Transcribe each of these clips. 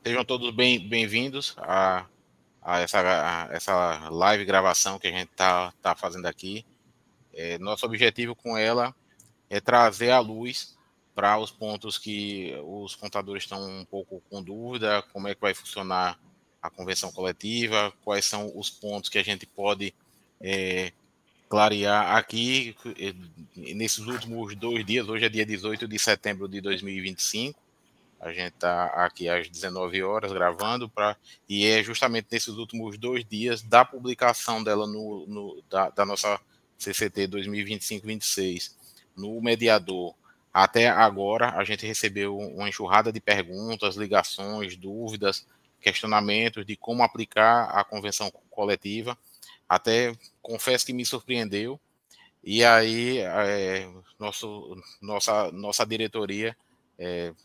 Sejam todos bem-vindos a essa live gravação que a gente tá fazendo aqui. Nosso objetivo com ela é trazer à luz para os pontos que os contadores estão um pouco com dúvida, como é que vai funcionar a convenção coletiva, quais são os pontos que a gente pode clarear aqui nesses últimos 2 dias. Hoje é dia 18 de setembro de 2025. A gente está aqui às 19 horas gravando, e é justamente nesses últimos 2 dias da publicação dela da nossa CCT 2025-26 no mediador. Até agora, a gente recebeu uma enxurrada de perguntas, ligações, dúvidas, questionamentos de como aplicar a convenção coletiva. Até confesso que me surpreendeu. E aí, nossa diretoria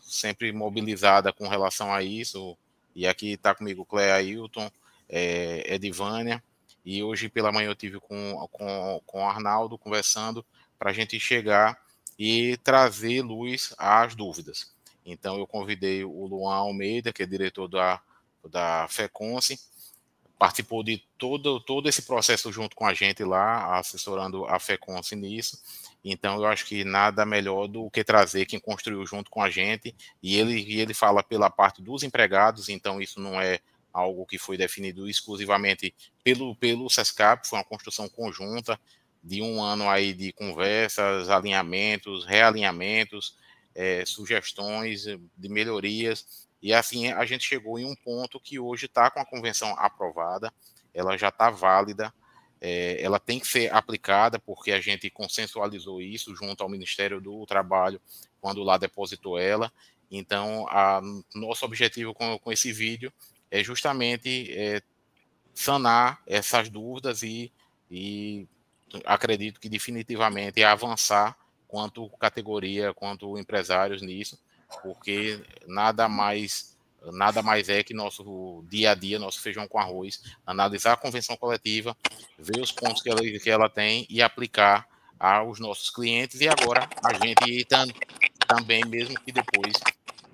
sempre mobilizada com relação a isso. E aqui está comigo Cléa Ailton, Edivânia, e hoje pela manhã eu tive com o Arnaldo conversando para a gente chegar e trazer luz às dúvidas. Então eu convidei o Luan Almeida, que é diretor da FECONSE, participou de todo esse processo junto com a gente lá, assessorando a FECONSE nisso. Então, eu acho que nada melhor do que trazer quem construiu junto com a gente, e ele fala pela parte dos empregados, então isso não é algo que foi definido exclusivamente pelo SESCAP, foi uma construção conjunta de um ano aí de conversas, alinhamentos, realinhamentos, sugestões de melhorias, e assim a gente chegou em um ponto que hoje está com a convenção aprovada, ela já está válida, ela tem que ser aplicada, porque a gente consensualizou isso junto ao Ministério do Trabalho, quando lá depositou ela. Então, nosso objetivo com esse vídeo é justamente sanar essas dúvidas e acredito que definitivamente é avançar quanto categoria, quanto empresários nisso, porque nada mais é que nosso dia a dia, nosso feijão com arroz, analisar a convenção coletiva, ver os pontos que ela tem e aplicar aos nossos clientes, e agora a gente também, mesmo que depois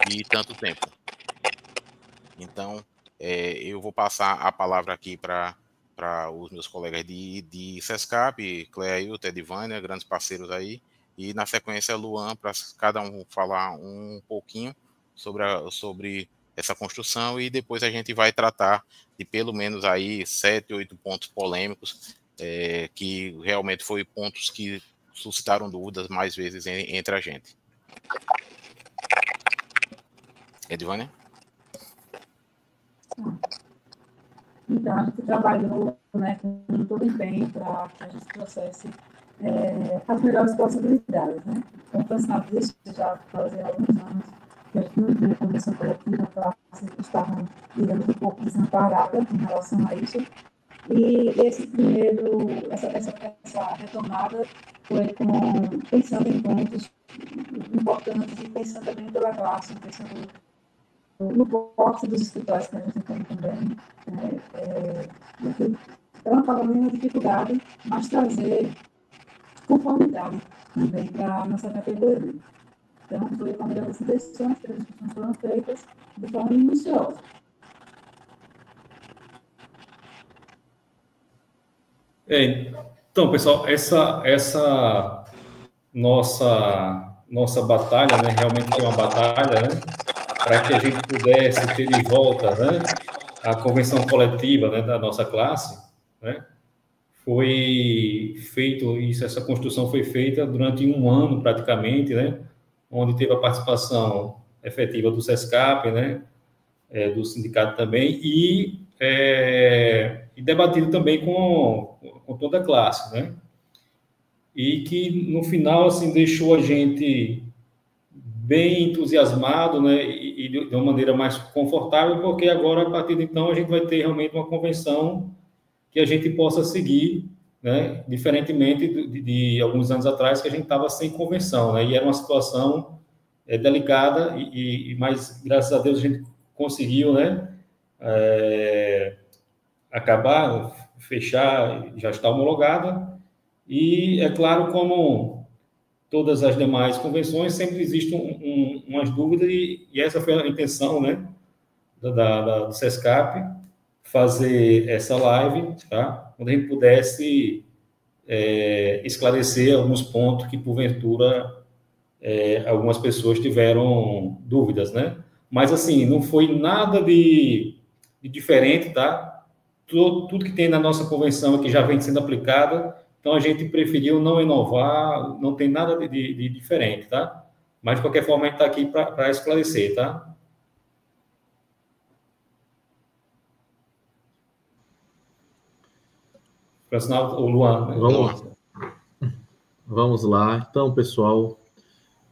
de tanto tempo. Então, eu vou passar a palavra aqui para os meus colegas de SESCAP, Cleailton, Edivânia, grandes parceiros aí, e na sequência Luan, para cada um falar um pouquinho sobre essa construção, e depois a gente vai tratar de pelo menos aí 7, 8 pontos polêmicos, que realmente foi pontos que suscitaram dúvidas mais vezes entre a gente. Edivânia? Então, a gente trabalhou, né, com todo empenho para que a gente trouxesse as melhores possibilidades. Né? Como você sabe disso, já fazia alguns anos que a gente não tinha convenção coletiva, a classe estava, digamos, um pouco desamparada em relação a isso. E essa retomada foi pensando em pontos importantes e pensando também pela classe, pensando no porte dos escritórios que a gente tem também. Ela estava vendo dificuldade, mas trazer conformidade também para a nossa categoria. Então, foi uma das decisões que as discussões foram feitas de forma minuciosa. Então, pessoal, essa nossa batalha, né, realmente foi uma batalha, né, para que a gente pudesse ter de volta, né, a convenção coletiva, né, da nossa classe, né, foi feito isso, essa construção foi feita durante um ano praticamente, né, onde teve a participação efetiva do SESCAP, né, do sindicato também, e debatido também com toda a classe, né? E que no final assim deixou a gente bem entusiasmado, né? E de uma maneira mais confortável, porque agora a partir de então a gente vai ter realmente uma convenção que a gente possa seguir, né? Diferentemente de alguns anos atrás que a gente estava sem convenção, né? E era uma situação delicada mas graças a Deus a gente conseguiu, né? Acabar, fechar, já está homologada. E, é claro, como todas as demais convenções, sempre existem umas dúvidas, e essa foi a intenção, né, do SESCAP, fazer essa live, tá? Onde a gente pudesse esclarecer alguns pontos que, porventura, algumas pessoas tiveram dúvidas, né? Mas, assim, não foi nada de diferente, tá? Tudo que tem na nossa convenção aqui já vem sendo aplicado, então a gente preferiu não inovar, não tem nada de diferente, tá? Mas, de qualquer forma, a gente está aqui para esclarecer, tá? Para assinar o Luan. Vamos lá. Então, pessoal,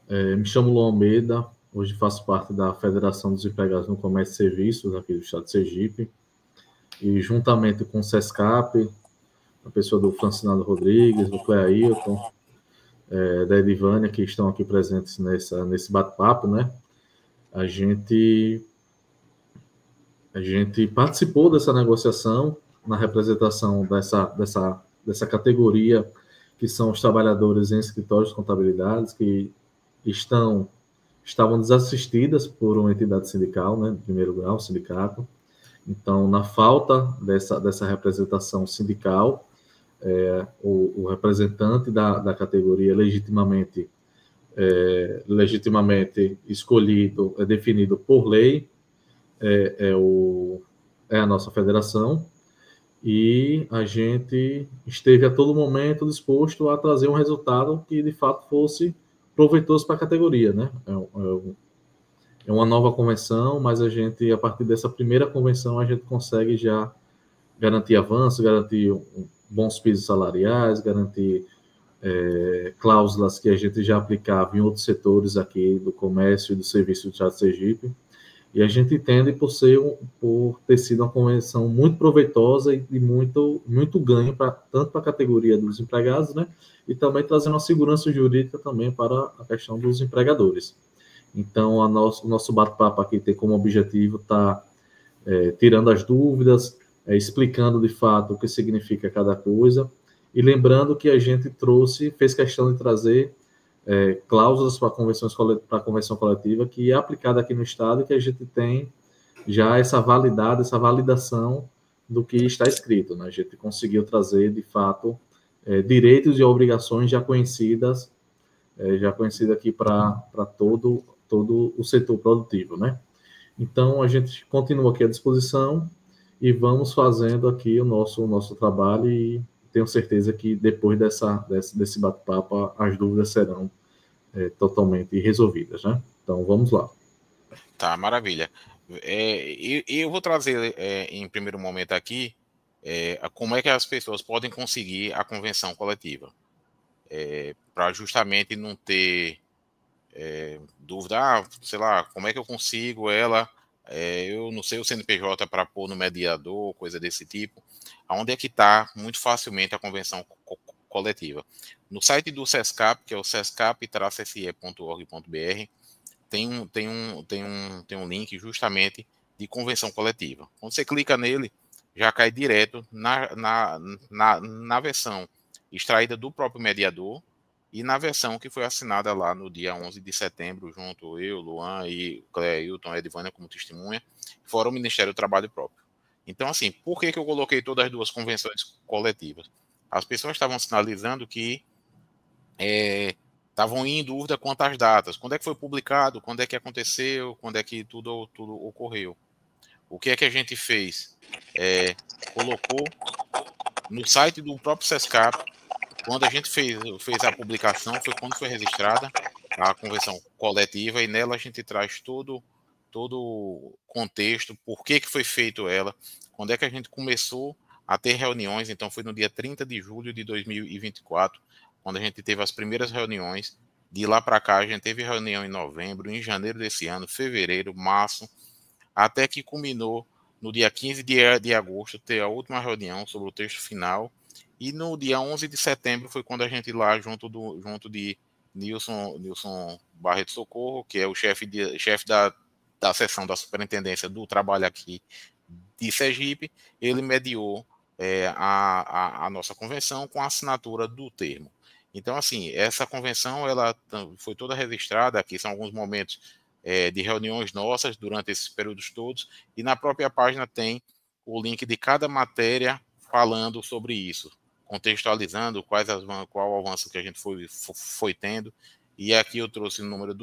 me chamo Luan Almeida, hoje faço parte da Federação dos Empregados no Comércio e Serviços aqui do Estado de Sergipe, e juntamente com o SESCAP, a pessoa do Francinado Rodrigues, do Cleailton, da Edivânia, que estão aqui presentes nesse bate-papo, né? A gente participou dessa negociação na representação dessa categoria, que são os trabalhadores em escritórios de contabilidade, que estavam desassistidas por uma entidade sindical, né, de primeiro grau, sindicato. Então, na falta dessa representação sindical, o representante da categoria legitimamente escolhido, definido por lei, é a nossa federação, e a gente esteve a todo momento disposto a trazer um resultado que, de fato, fosse proveitoso para a categoria, né? É uma nova convenção, mas a partir dessa primeira convenção, a gente consegue já garantir avanço, garantir bons pisos salariais, garantir cláusulas que a gente já aplicava em outros setores aqui do comércio e do serviço do Estado de Sergipe. E a gente entende por ter sido uma convenção muito proveitosa e muito, muito ganho tanto para a categoria dos empregados, né, e também trazendo uma segurança jurídica também para a questão dos empregadores. Então, o nosso bate-papo aqui tem como objetivo estar tirando as dúvidas, explicando de fato o que significa cada coisa, e lembrando que a gente fez questão de trazer cláusulas para a convenção coletiva que é aplicada aqui no Estado, e que a gente tem já essa validação do que está escrito, né? A gente conseguiu trazer, de fato, direitos e obrigações já conhecidas aqui para todo o setor produtivo, né? Então, a gente continua aqui à disposição e vamos fazendo aqui o nosso trabalho, e tenho certeza que depois desse bate-papo as dúvidas serão totalmente resolvidas, né? Então, vamos lá. Tá, maravilha. Eu vou trazer em primeiro momento aqui como é que as pessoas podem conseguir a convenção coletiva, para justamente não ter dúvida, sei lá, como é que eu consigo ela, eu não sei o CNPJ para pôr no mediador, coisa desse tipo. Aonde é que está muito facilmente a convenção coletiva? No site do SESCAP, que é o sescap-se.org.br, tem um link justamente de convenção coletiva. Quando você clica nele, já cai direto na versão extraída do próprio mediador e na versão que foi assinada lá no dia 11 de setembro, junto eu, Luan e Cleailton, Edivânia como testemunha, fora o Ministério do Trabalho próprio. Então, assim, por que eu coloquei todas as duas convenções coletivas? As pessoas estavam sinalizando que estavam em dúvida quanto às datas. Quando é que foi publicado? Quando é que aconteceu? Quando é que tudo ocorreu? O que é que a gente fez? Colocou no site do próprio SESCAP. Quando a gente fez a publicação, foi quando foi registrada a convenção coletiva, e nela a gente traz todo o contexto, por que foi feito ela, quando é que a gente começou a ter reuniões. Então, foi no dia 30 de julho de 2024, quando a gente teve as primeiras reuniões. De lá para cá, a gente teve reunião em novembro, em janeiro desse ano, fevereiro, março, até que culminou no dia 15 de agosto, ter a última reunião sobre o texto final. E no dia 11 de setembro foi quando a gente lá, junto de Nilson Barreto Socorro, que é o chefe da seção da Superintendência do Trabalho aqui de Sergipe, ele mediou a nossa convenção com a assinatura do termo. Então, assim, essa convenção ela foi toda registrada, aqui são alguns momentos de reuniões nossas durante esses períodos todos, e na própria página tem o link de cada matéria falando sobre isso, contextualizando qual o avanço que a gente foi tendo, e aqui eu trouxe o número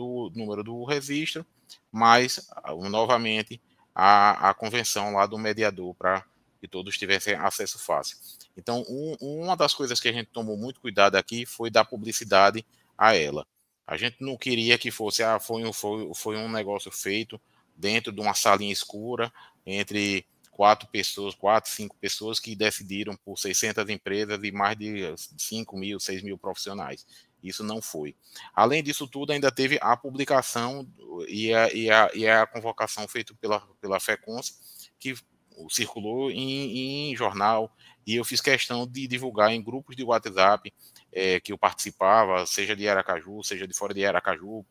do registro, mas, novamente, a convenção lá do mediador, para que todos tivessem acesso fácil. Então, uma das coisas que a gente tomou muito cuidado aqui foi dar publicidade a ela. A gente não queria que fosse, foi um negócio feito dentro de uma salinha escura, entre 5 pessoas que decidiram por 600 empresas e mais de 5 mil, 6 mil profissionais. Isso não foi. Além disso tudo, ainda teve a publicação e a convocação feita pela FECONS, que circulou em jornal, e eu fiz questão de divulgar em grupos de WhatsApp que eu participava, seja de Aracaju, seja de fora de Aracaju,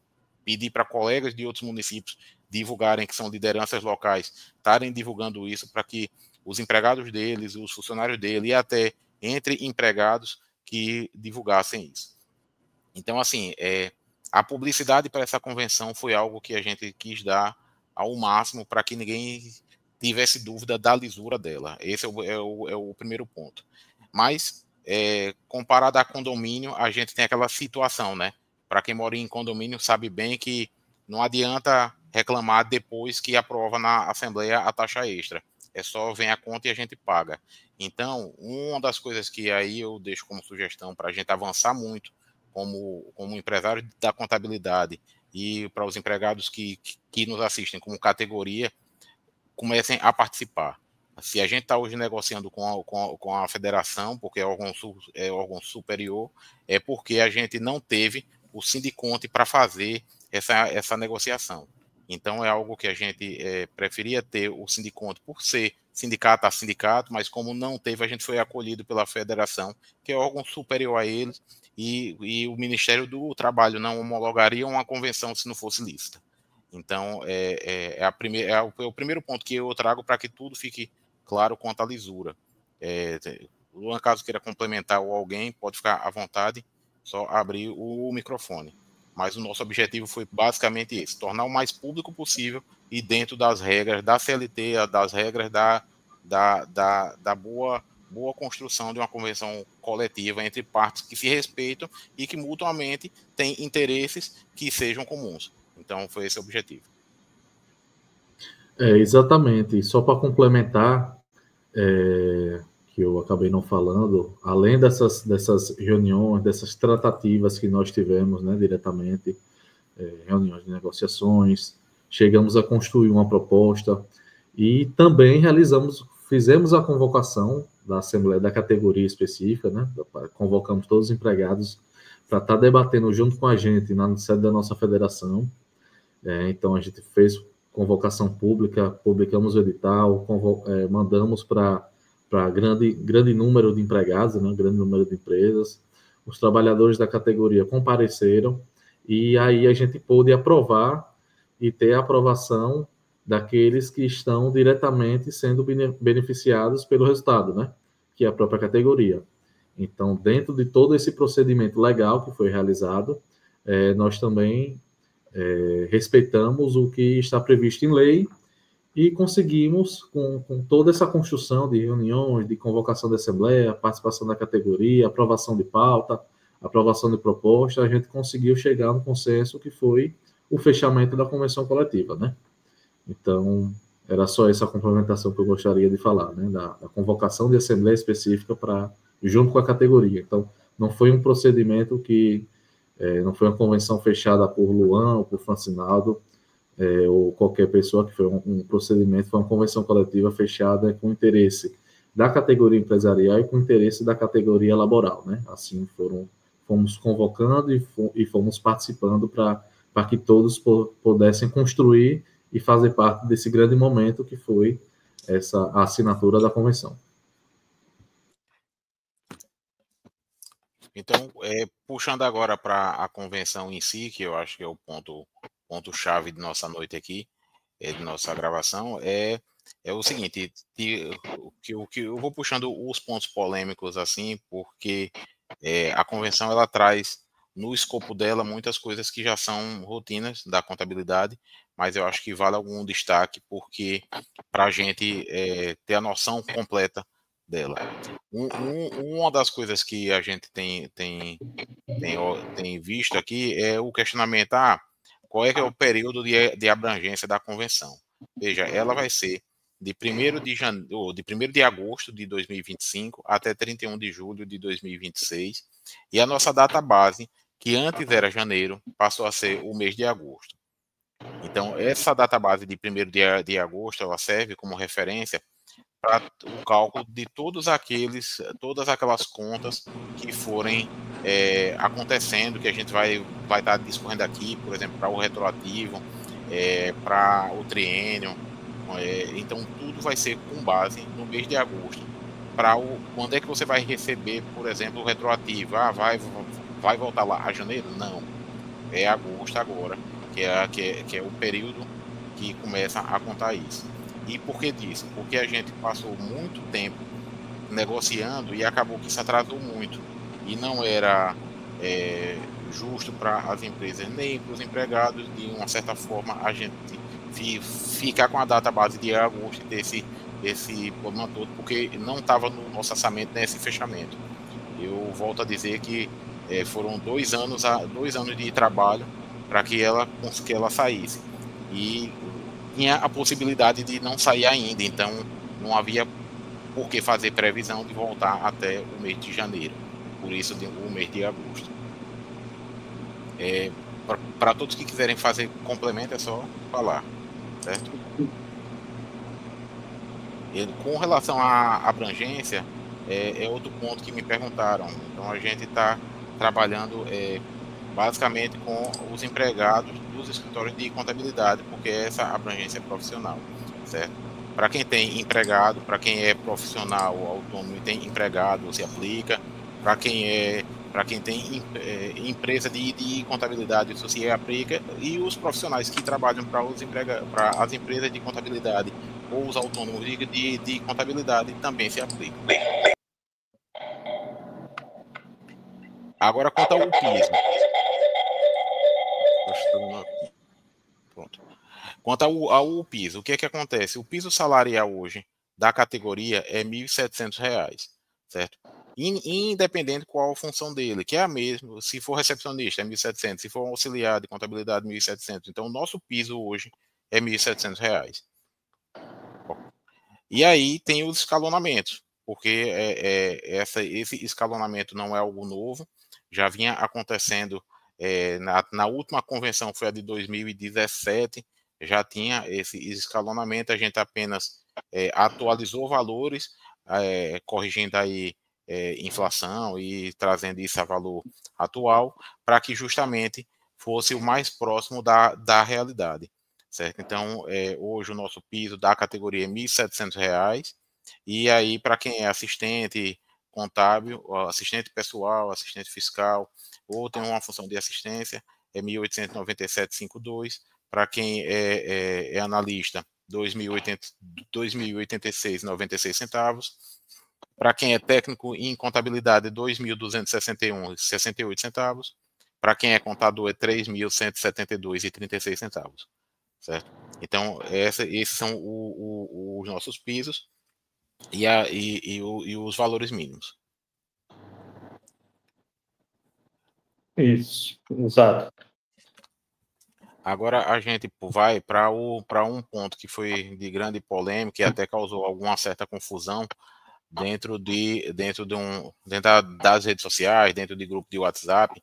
pedir para colegas de outros municípios divulgarem, que são lideranças locais, estarem divulgando isso para que os empregados deles, os funcionários dele e até entre empregados que divulgassem isso. Então, assim, a publicidade para essa convenção foi algo que a gente quis dar ao máximo para que ninguém tivesse dúvida da lisura dela. Esse é o primeiro ponto. Mas, comparado a condomínio, a gente tem aquela situação, né? Para quem mora em condomínio sabe bem que não adianta reclamar depois que aprova na Assembleia a taxa extra. É só vem a conta e a gente paga. Então, uma das coisas que aí eu deixo como sugestão para a gente avançar muito como empresário da contabilidade e para os empregados que nos assistem como categoria, comecem a participar. Se a gente está hoje negociando com a federação, porque é órgão superior, é porque a gente não teve o sindiconte para fazer essa negociação. Então, é algo que a gente preferia ter o sindiconte por ser sindicato a sindicato, mas como não teve, a gente foi acolhido pela federação, que é órgão superior a eles, e o Ministério do Trabalho não homologaria uma convenção se não fosse lícita. Então, é o primeiro ponto que eu trago para que tudo fique claro quanto à lisura. Luan, caso queira complementar ou alguém, pode ficar à vontade, só abrir o microfone. Mas o nosso objetivo foi basicamente esse, tornar o mais público possível e dentro das regras da CLT, das regras da boa construção de uma convenção coletiva entre partes que se respeitam e que mutuamente têm interesses que sejam comuns. Então, foi esse o objetivo. Exatamente. Só para complementar, que eu acabei não falando, além dessas reuniões, dessas tratativas que nós tivemos, né, diretamente, reuniões de negociações, chegamos a construir uma proposta e também fizemos a convocação da Assembleia da categoria específica, né, convocamos todos os empregados para estar debatendo junto com a gente na sede da nossa federação. Então, a gente fez convocação pública, publicamos o edital, mandamos para grande número de empregados, né, grande número de empresas. Os trabalhadores da categoria compareceram e aí a gente pôde aprovar e ter a aprovação daqueles que estão diretamente sendo beneficiados pelo resultado, né, que é a própria categoria. Então, dentro de todo esse procedimento legal que foi realizado, nós também respeitamos o que está previsto em lei e conseguimos, com toda essa construção de reuniões, de convocação da Assembleia, participação da categoria, aprovação de pauta, aprovação de proposta, a gente conseguiu chegar no consenso que foi o fechamento da convenção coletiva, né? Então, era só essa complementação que eu gostaria de falar, né? Da convocação de Assembleia específica junto com a categoria. Então, não foi um procedimento que não foi uma convenção fechada por Luan ou por Francinaldo, ou qualquer pessoa, que foi um procedimento, foi uma convenção coletiva fechada com interesse da categoria empresarial e com interesse da categoria laboral, né? Assim, fomos convocando e fomos participando para que todos pudessem construir e fazer parte desse grande momento que foi a assinatura da convenção. Então, puxando agora para a convenção em si, que eu acho que é o ponto-chave de nossa noite aqui, de nossa gravação, é o seguinte, que eu vou puxando os pontos polêmicos assim, porque a convenção ela traz no escopo dela muitas coisas que já são rotinas da contabilidade, mas eu acho que vale algum destaque, porque para a gente ter a noção completa dela. Uma das coisas que a gente tem visto aqui é o questionamento, qual é que é o período de abrangência da convenção? Veja, ela vai ser de 1º de agosto de 2025 até 31 de julho de 2026, e a nossa data base, que antes era janeiro, passou a ser o mês de agosto. Então, essa data base de 1º de agosto, ela serve como referência para o cálculo de todas aquelas contas que forem acontecendo, que a gente vai estar discorrendo aqui, por exemplo, para o retroativo, para o triênio. Então, tudo vai ser com base no mês de agosto. Quando é que você vai receber, por exemplo, o retroativo? Vai voltar lá a janeiro? Não. É agosto agora, que é o período que começa a contar isso. E por que disso? Porque a gente passou muito tempo negociando e acabou que se atrasou muito. E não era justo para as empresas nem para os empregados, de uma certa forma, a gente ficar com a data base de agosto e ter esse problema todo, porque não estava no nosso orçamento nesse fechamento. Eu volto a dizer que foram 2 anos de trabalho para que ela saísse. E tinha a possibilidade de não sair ainda, então não havia por que fazer previsão de voltar até o mês de janeiro, por isso o mês de agosto. Para todos que quiserem fazer complemento, é só falar, certo? Com relação à abrangência, é outro ponto que me perguntaram. Então, a gente está trabalhando basicamente com os empregados dos escritórios de contabilidade, porque essa abrangência é profissional, certo? Para quem tem empregado, para quem é profissional autônomo e tem empregado, se aplica. Para quem tem empresa de contabilidade, isso se aplica. E os profissionais que trabalham para as empresas de contabilidade ou os autônomos de contabilidade também se aplicam. Agora, quanto ao piso. Pronto. Quanto ao piso, o que é que acontece? O piso salarial hoje da categoria é R$ 1.700, certo? Independente qual a função dele, que é a mesma. Se for recepcionista, é 1.700. Se for auxiliar de contabilidade, 1.700. Então, o nosso piso hoje é R$ 1.700. E aí tem os escalonamentos, porque esse escalonamento não é algo novo, já vinha acontecendo na última convenção, foi a de 2017, já tinha esse escalonamento, a gente apenas atualizou valores, corrigindo aí inflação e trazendo isso a valor atual, para que justamente fosse o mais próximo da realidade. Certo? Então, hoje o nosso piso da categoria é R$ 1.700, e aí para quem é assistente contábil, assistente pessoal, assistente fiscal, ou tem uma função de assistência, é R$ 1.897,52, para quem é analista, R$ 2.086,96, para quem é técnico em contabilidade, R$ 2.261,68, para quem é contador, é R$ 3.172,36. Certo? Então, esses são os nossos pisos e os valores mínimos. Isso, exato. Agora a gente vai para um ponto que foi de grande polêmica e até causou alguma certa confusão dentro das redes sociais, dentro de grupo de WhatsApp,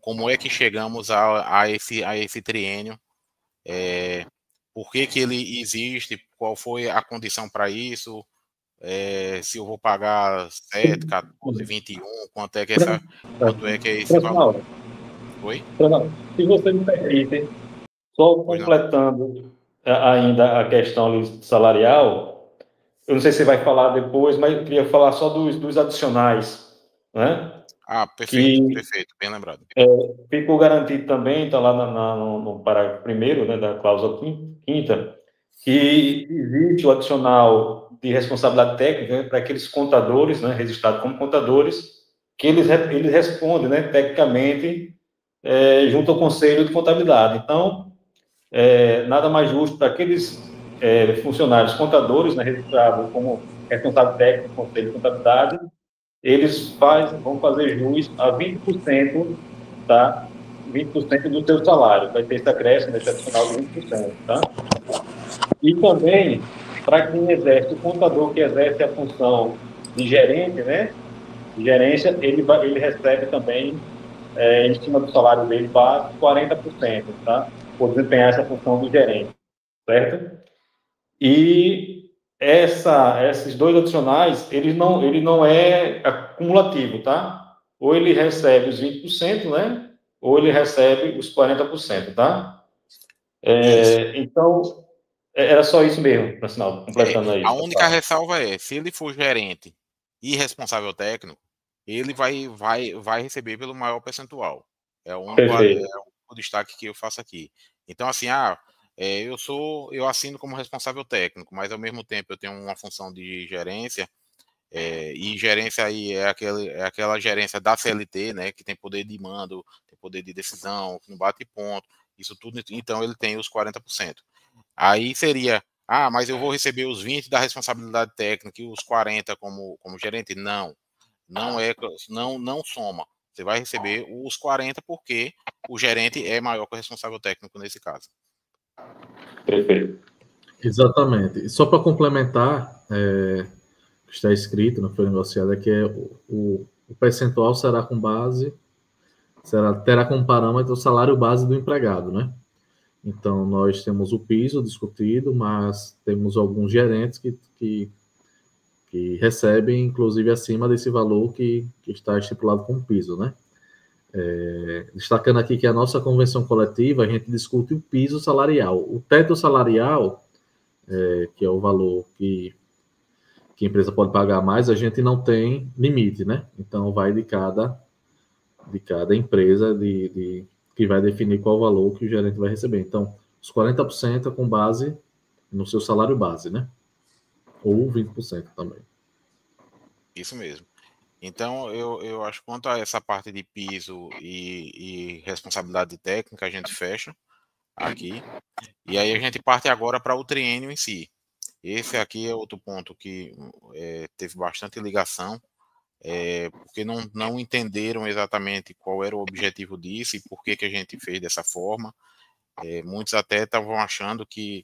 como é que chegamos a esse triênio. Por que ele existe, qual foi a condição para isso, se eu vou pagar 7, 14, 21, quanto é que é esse valor? Oi? Se você me permite, só completando ainda a questão salarial, eu não sei se você vai falar depois, mas eu queria falar só dos adicionais, né? Perfeito, perfeito, bem lembrado. Ficou garantido também, está lá no parágrafo 1º, né, da cláusula 5ª, que existe o adicional de responsabilidade técnica, né, para aqueles contadores, né, registrados como contadores, que eles respondem, né, tecnicamente, junto ao Conselho de Contabilidade. Então, nada mais justo para aqueles funcionários contadores, né, registrados como responsável técnico do Conselho de Contabilidade, eles vão fazer jus a 20%, tá? 20% do seu salário, vai ter esse acréscimo excepcional de 20%, tá? E também, para quem exerce, o contador que exerce a função de gerente, né? De gerência, ele recebe também, em cima do salário dele base, 40%, tá? Por desempenhar essa função do gerente, certo? E esses dois adicionais, ele não é acumulativo, tá? Ou ele recebe os 20%, né? Ou ele recebe os 40%, tá? Então, era só isso mesmo, para sinal, completando aí. A única ressalva é, se ele for gerente e responsável técnico, ele vai receber pelo maior percentual. É o único destaque que eu faço aqui. Então, assim, eu assino como responsável técnico, mas ao mesmo tempo eu tenho uma função de gerência, e gerência aí é aquela gerência da CLT, né, que tem poder de mando, tem poder de decisão, que não bate ponto, isso tudo, então ele tem os 40%. Aí seria, mas eu vou receber os 20 da responsabilidade técnica e os 40 como gerente? Não, não soma. Você vai receber os 40 porque o gerente é maior que o responsável técnico nesse caso. Perfeito. Exatamente. E só para complementar, que está escrito, não foi negociado, é que o percentual será com base, terá como parâmetro o salário base do empregado, né? Então, nós temos o piso discutido, mas temos alguns gerentes que recebem, inclusive, acima desse valor que está estipulado como piso, né? Destacando aqui que a nossa convenção coletiva, a gente discute o piso salarial. O teto salarial, que é o valor que a empresa pode pagar mais, a gente não tem limite, né? Então, vai de cada empresa que vai definir qual o valor que o gerente vai receber. Então, os 40% é com base no seu salário base, né? Ou 20% também. Isso mesmo. Então, eu acho que quanto a essa parte de piso e responsabilidade técnica, a gente fecha aqui. E aí a gente parte agora para o triênio em si. Esse aqui é outro ponto que teve bastante ligação, porque não entenderam exatamente qual era o objetivo disso e por que a gente fez dessa forma. Muitos até estavam achando que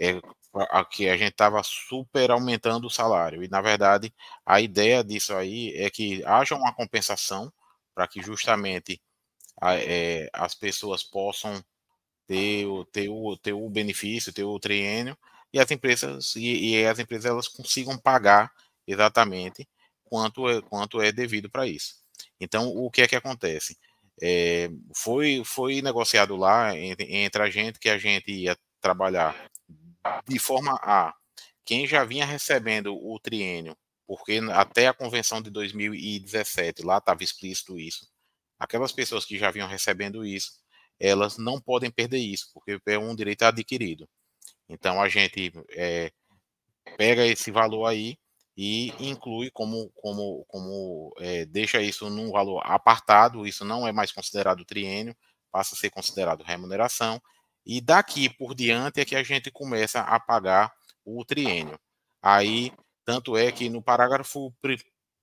a gente estava super aumentando o salário. E, na verdade, a ideia disso aí é que haja uma compensação para que justamente as pessoas possam ter o benefício, ter o triênio, e as empresas elas consigam pagar exatamente quanto é devido para isso. Então, o que é que acontece? Foi negociado lá entre a gente que a gente ia trabalhar de forma a quem já vinha recebendo o triênio, porque até a convenção de 2017 lá estava explícito isso. Aquelas pessoas que já vinham recebendo isso, elas não podem perder isso, porque é um direito adquirido. Então a gente pega esse valor aí e inclui deixa isso num valor apartado, isso não é mais considerado triênio, passa a ser considerado remuneração, e daqui por diante é que a gente começa a pagar o triênio. Aí, tanto é que no parágrafo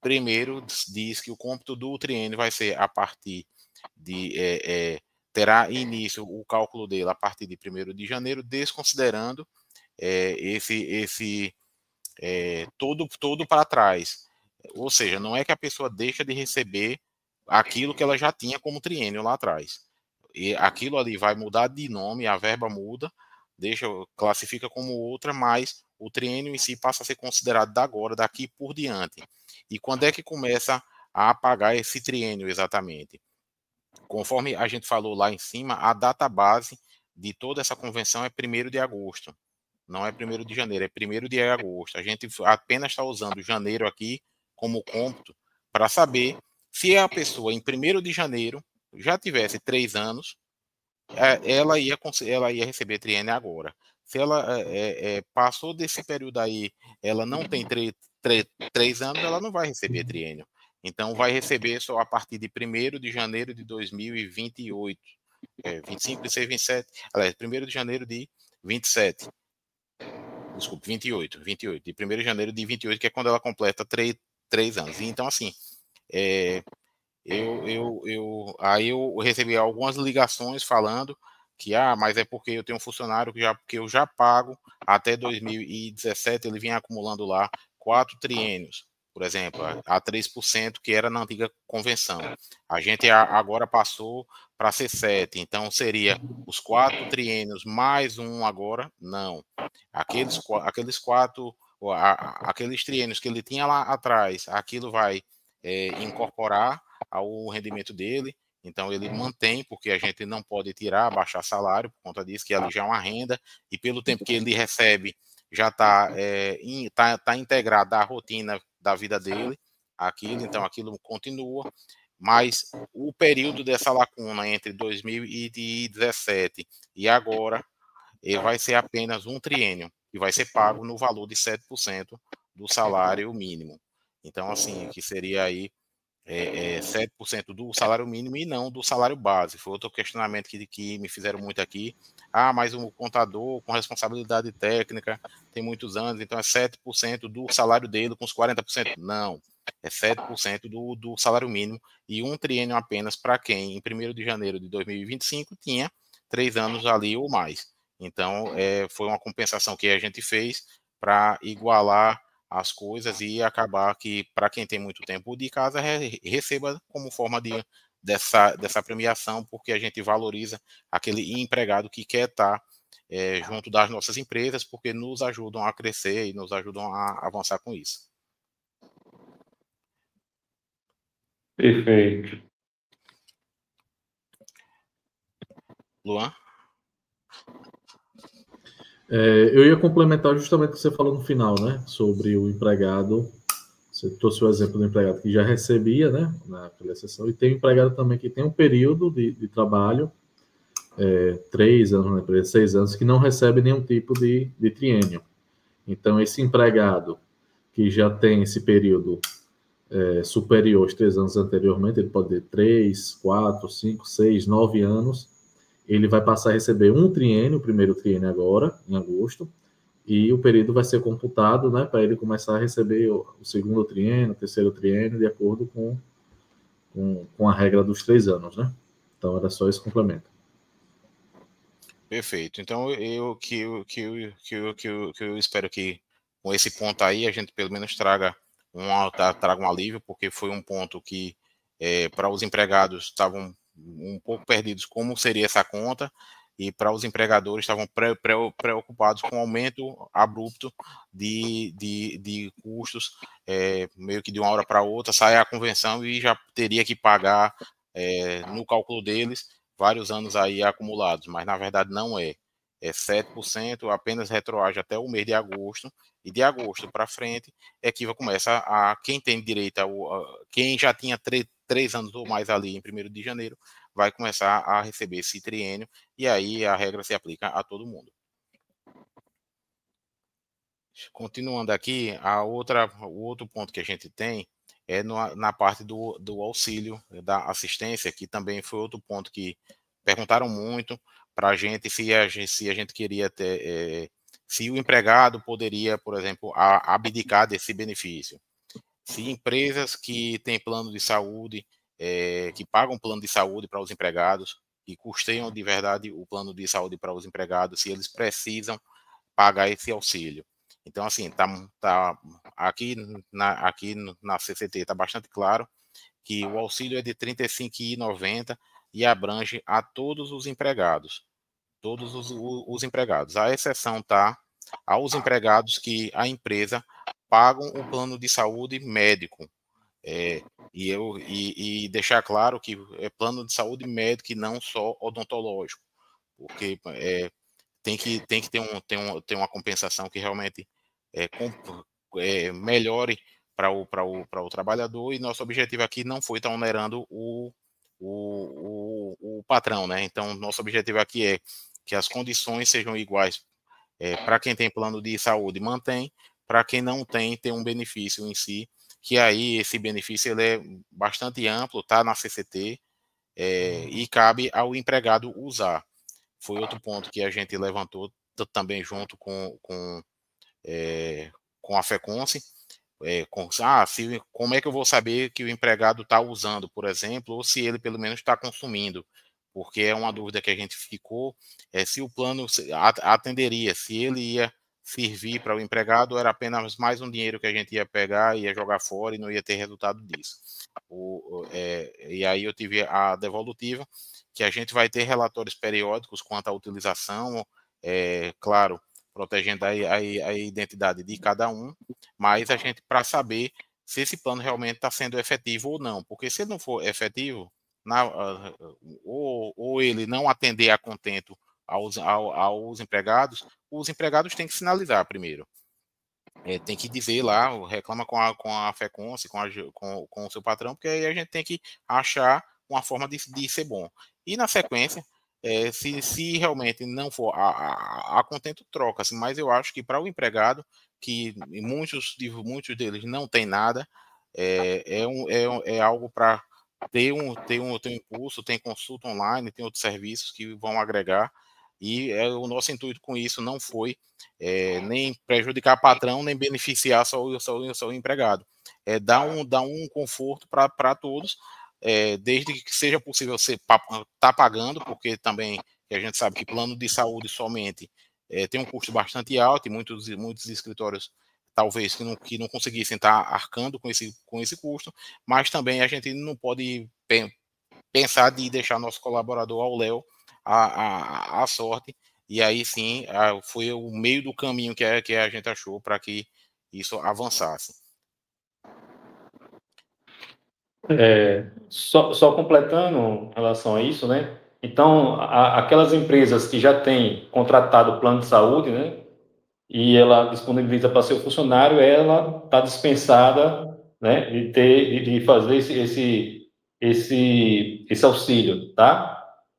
primeiro diz que o cômputo do triênio vai ser a partir terá início o cálculo dele a partir de 1º de janeiro, desconsiderando todo para trás. Ou seja, não é que a pessoa deixa de receber aquilo que ela já tinha como triênio lá atrás. E aquilo ali vai mudar de nome, a verba muda, classifica como outra, mas o triênio em si passa a ser considerado daqui por diante. E quando é que começa a pagar esse triênio exatamente? Conforme a gente falou lá em cima, a data base de toda essa convenção é 1º de agosto. Não é 1º de janeiro, é 1º de agosto. A gente apenas está usando janeiro aqui como cômputo para saber se a pessoa em 1º de janeiro já tivesse 3 anos, ela ia receber triênio agora. Se ela passou desse período aí, ela não tem 3 anos, ela não vai receber triênio. então vai receber só a partir de 1º de janeiro de 2028. 25, 26, 27, aliás, 1º de janeiro de 27. Desculpe, 28, de 1º de janeiro de 28, que é quando ela completa 3 anos. E, então, assim, aí eu recebi algumas ligações falando que, mas é porque eu tenho um funcionário que eu já pago até 2017, ele vinha acumulando lá 4 triênios, por exemplo, a 3%, que era na antiga convenção. A gente agora passou para ser 7, então seria os 4 triênios mais um agora? Não. Aqueles 4, aqueles triênios que ele tinha lá atrás, aquilo vai incorporar ao rendimento dele, então ele mantém, porque a gente não pode tirar, baixar salário, por conta disso, que ali já é uma renda, e pelo tempo que ele recebe, já tá integrado à rotina da vida dele, então aquilo continua, mas o período dessa lacuna entre 2017 e agora, vai ser apenas um triênio, e vai ser pago no valor de 7% do salário mínimo. Então, assim, que seria aí 7% do salário mínimo e não do salário base. Foi outro questionamento que me fizeram muito aqui. Mas um contador com responsabilidade técnica tem muitos anos, então é 7% do salário dele com os 40%. Não, é 7% do salário mínimo e um triênio apenas para quem, em 1º de janeiro de 2025, tinha 3 anos ali ou mais. Então, foi uma compensação que a gente fez para igualar as coisas e acabar que, para quem tem muito tempo de casa, receba como forma dessa premiação, porque a gente valoriza aquele empregado que quer estar junto das nossas empresas, porque nos ajudam a crescer e nos ajudam a avançar com isso. Perfeito. Luan? Eu ia complementar justamente o que você falou no final, né? Sobre o empregado. Você trouxe o exemplo do empregado que já recebia, né? Naquela exceção. E tem o empregado também que tem um período de trabalho, 3 anos na empresa, 6 anos, que não recebe nenhum tipo de triênio. Então, esse empregado que já tem esse período superior aos 3 anos anteriormente, ele pode ter 3, 4, 5, 6, 9 anos, ele vai passar a receber um triênio, o primeiro triênio agora, em agosto, e o período vai ser computado, né, para ele começar a receber o segundo triênio, o terceiro triênio, de acordo com a regra dos 3 anos, né? Então, era só esse complemento. Perfeito. Então, eu espero que com esse ponto aí a gente pelo menos traga um alívio, porque foi um ponto que para os empregados estavam um pouco perdidos como seria essa conta, e para os empregadores estavam preocupados com o aumento abrupto de custos, meio que de uma hora para outra, sai a convenção e já teria que pagar no cálculo deles vários anos aí acumulados, mas na verdade não é. É 7%, apenas retroage até o mês de agosto, e de agosto para frente é que vai começar quem tem direito, quem já tinha 3 anos ou mais ali em 1º de janeiro, vai começar a receber esse triênio, e aí a regra se aplica a todo mundo. Continuando aqui, o outro ponto que a gente tem é na parte do auxílio, da assistência, que também foi outro ponto que perguntaram muito para a gente se a gente queria ter, se o empregado poderia, por exemplo, abdicar desse benefício. Se empresas que têm plano de saúde, que pagam plano de saúde para os empregados, e custeiam de verdade o plano de saúde para os empregados, se eles precisam pagar esse auxílio. Então, assim, aqui na CCT está bastante claro que o auxílio é de R$ 35,90 e abrange a todos os empregados. Todos os empregados. A exceção está aos empregados que a empresa pagam o plano de saúde médico. E deixar claro que é plano de saúde médico e não só odontológico, porque tem que ter uma compensação que realmente melhore para o trabalhador, e nosso objetivo aqui não foi estar onerando o patrão, né? Então, nosso objetivo aqui é que as condições sejam iguais para quem tem plano de saúde, mantém, para quem não tem um benefício em si, que aí esse benefício ele é bastante amplo, está na CCT, e cabe ao empregado usar. Foi outro ponto que a gente levantou também junto com a FECONSE, como é que eu vou saber que o empregado está usando, por exemplo, ou se ele pelo menos está consumindo, porque é uma dúvida que a gente ficou, se o plano atenderia, se ele ia servir para o empregado, ou era apenas mais um dinheiro que a gente ia pegar, ia jogar fora e não ia ter resultado disso. E aí eu tive a devolutiva, que a gente vai ter relatórios periódicos quanto à utilização, claro, protegendo a identidade de cada um, mas a gente, para saber se esse plano realmente está sendo efetivo ou não, porque se ele não for efetivo, ou ele não atender a contento aos empregados, os empregados têm que sinalizar primeiro. Tem que dizer lá, reclama com a FECONSE, com o seu patrão, porque aí a gente tem que achar uma forma de ser bom. E na sequência, se realmente não for a contento, troca-se, mas eu acho que para o empregado, que muitos deles não tem nada, é algo para ter um impulso, tem consulta online, tem outros serviços que vão agregar, e o nosso intuito com isso não foi nem prejudicar patrão, nem beneficiar só o empregado. Dar um conforto para todos, desde que seja possível tá pagando, porque também a gente sabe que plano de saúde somente tem um custo bastante alto, e muitos escritórios talvez que não conseguissem estar arcando com esse custo, mas também a gente não pode pensar de deixar nosso colaborador ao léu à sorte, e aí sim foi o meio do caminho que a gente achou para que isso avançasse. Só completando em relação a isso, né? Então, aquelas empresas que já têm contratado o plano de saúde, né? E ela disponibiliza para seu funcionário, ela está dispensada, né? De fazer esse auxílio, tá?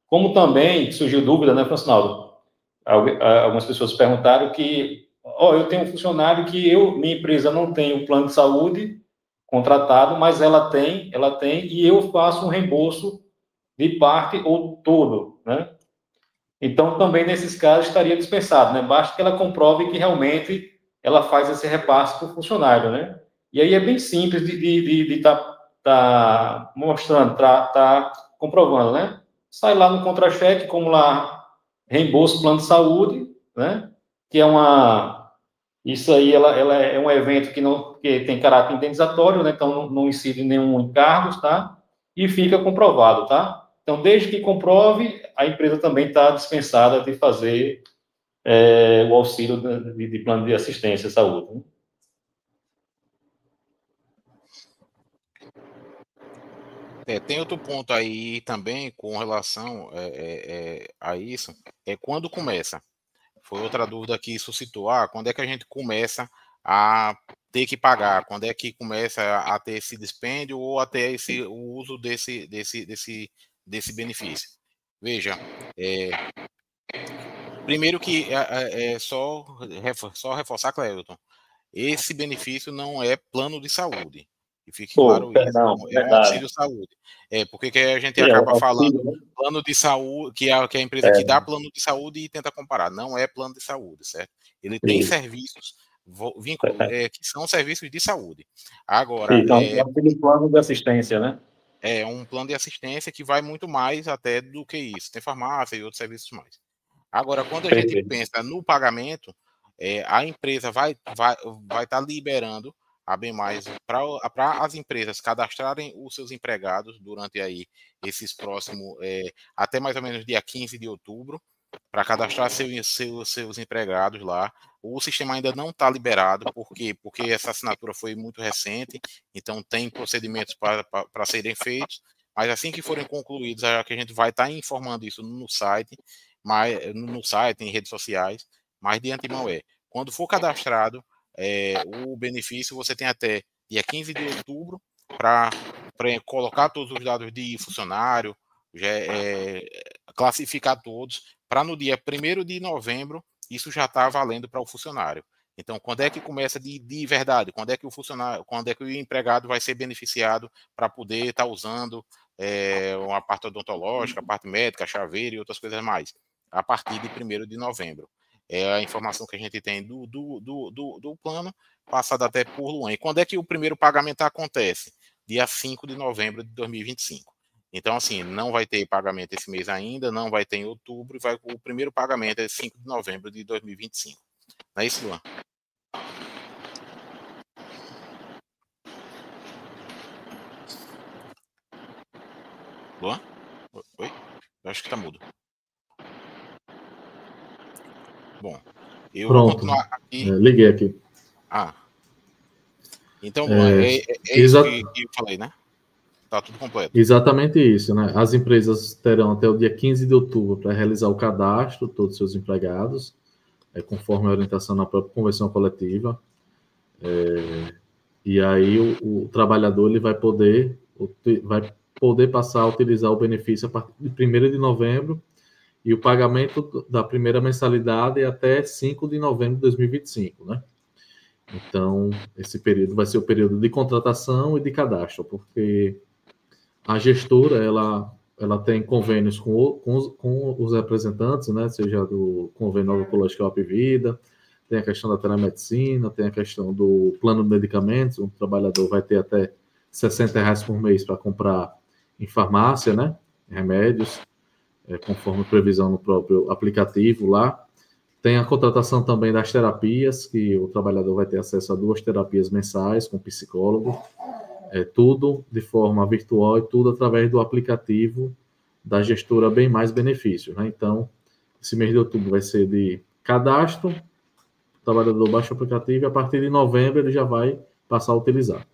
Como também surgiu dúvida, né, Francinaldo? Algumas pessoas perguntaram que, eu tenho um funcionário que minha empresa não tem o plano de saúde contratado, mas ela tem, e eu faço um reembolso de parte ou todo, né? Então, também nesses casos estaria dispensado, né? Basta que ela comprove que realmente ela faz esse repasse para o funcionário, né? E aí é bem simples de tá mostrando, tá comprovando, né? Sai lá no contra-cheque, como lá, reembolso plano de saúde, né? Que isso aí, ela é um evento que tem caráter indenizatório, né? Então não incide em nenhum encargos, tá? E fica comprovado, tá? Então, desde que comprove, a empresa também está dispensada de fazer o auxílio de plano de assistência à saúde. Tem outro ponto aí também com relação a isso, quando começa. Foi outra dúvida que suscitou, quando é que a gente começa a ter que pagar, quando é que começa a ter esse dispêndio ou a ter o uso desse benefício. Veja, primeiro que só reforçar, Cleuton, esse benefício não é plano de saúde. E fique claro Perdão, isso, é um auxílio saúde. Porque que a gente acaba falando plano de saúde, que é a empresa que dá plano de saúde e tenta comparar. Não é plano de saúde, certo? Ele tem serviços que são serviços de saúde. Agora, então, é um plano de assistência, né? É um plano de assistência que vai muito mais até do que isso. Tem farmácia e outros serviços mais. Agora, quando a gente pensa no pagamento, a empresa vai estar liberando a bem mais para as empresas cadastrarem os seus empregados durante aí esses próximos, até mais ou menos dia 15 de outubro, para cadastrar seus empregados lá. O sistema ainda não está liberado, porque essa assinatura foi muito recente, então tem procedimentos para serem feitos, mas assim que forem concluídos, que a gente vai estar informando isso no site, em redes sociais, mas de antemão quando for cadastrado o benefício, você tem até dia 15 de outubro para colocar todos os dados de funcionário, classificar todos, para no dia 1º de novembro, isso já está valendo para o funcionário. Então, quando é que começa de verdade? Quando é que o empregado vai ser beneficiado para poder estar usando uma parte odontológica, a parte médica, chaveiro e outras coisas mais? A partir de 1º de novembro. É a informação que a gente tem do plano, passada até por Luan. E quando é que o primeiro pagamento acontece? Dia 5 de novembro de 2025. Então, assim, não vai ter pagamento esse mês ainda, não vai ter em outubro, o primeiro pagamento é 5 de novembro de 2025. Não é isso, Luan? Luan? Oi? Eu acho que tá mudo. Bom, eu Pronto. vou continuar aqui. Liguei aqui. Então, Luan, é isso que eu falei, né? Tá tudo completo. Exatamente isso, né? As empresas terão até o dia 15 de outubro para realizar o cadastro de todos os seus empregados, conforme a orientação na própria convenção coletiva. E aí o trabalhador ele vai poder passar a utilizar o benefício a partir de 1º de novembro e o pagamento da primeira mensalidade é até 5 de novembro de 2025, né? Então, esse período vai ser o período de contratação e de cadastro, porque a gestora, ela tem convênios com os representantes, né? Seja do convênio odontológico Apvida, tem a questão da telemedicina, tem a questão do plano de medicamentos, o trabalhador vai ter até R$60 por mês para comprar em farmácia, né? Remédios, conforme previsão no próprio aplicativo lá. Tem a contratação também das terapias, que o trabalhador vai ter acesso a 2 terapias mensais com psicólogo, tudo de forma virtual e tudo através do aplicativo da gestora Bem Mais Benefícios, né? Então, esse mês de outubro vai ser de cadastro, o trabalhador baixa o aplicativo e a partir de novembro ele já vai passar a utilizar.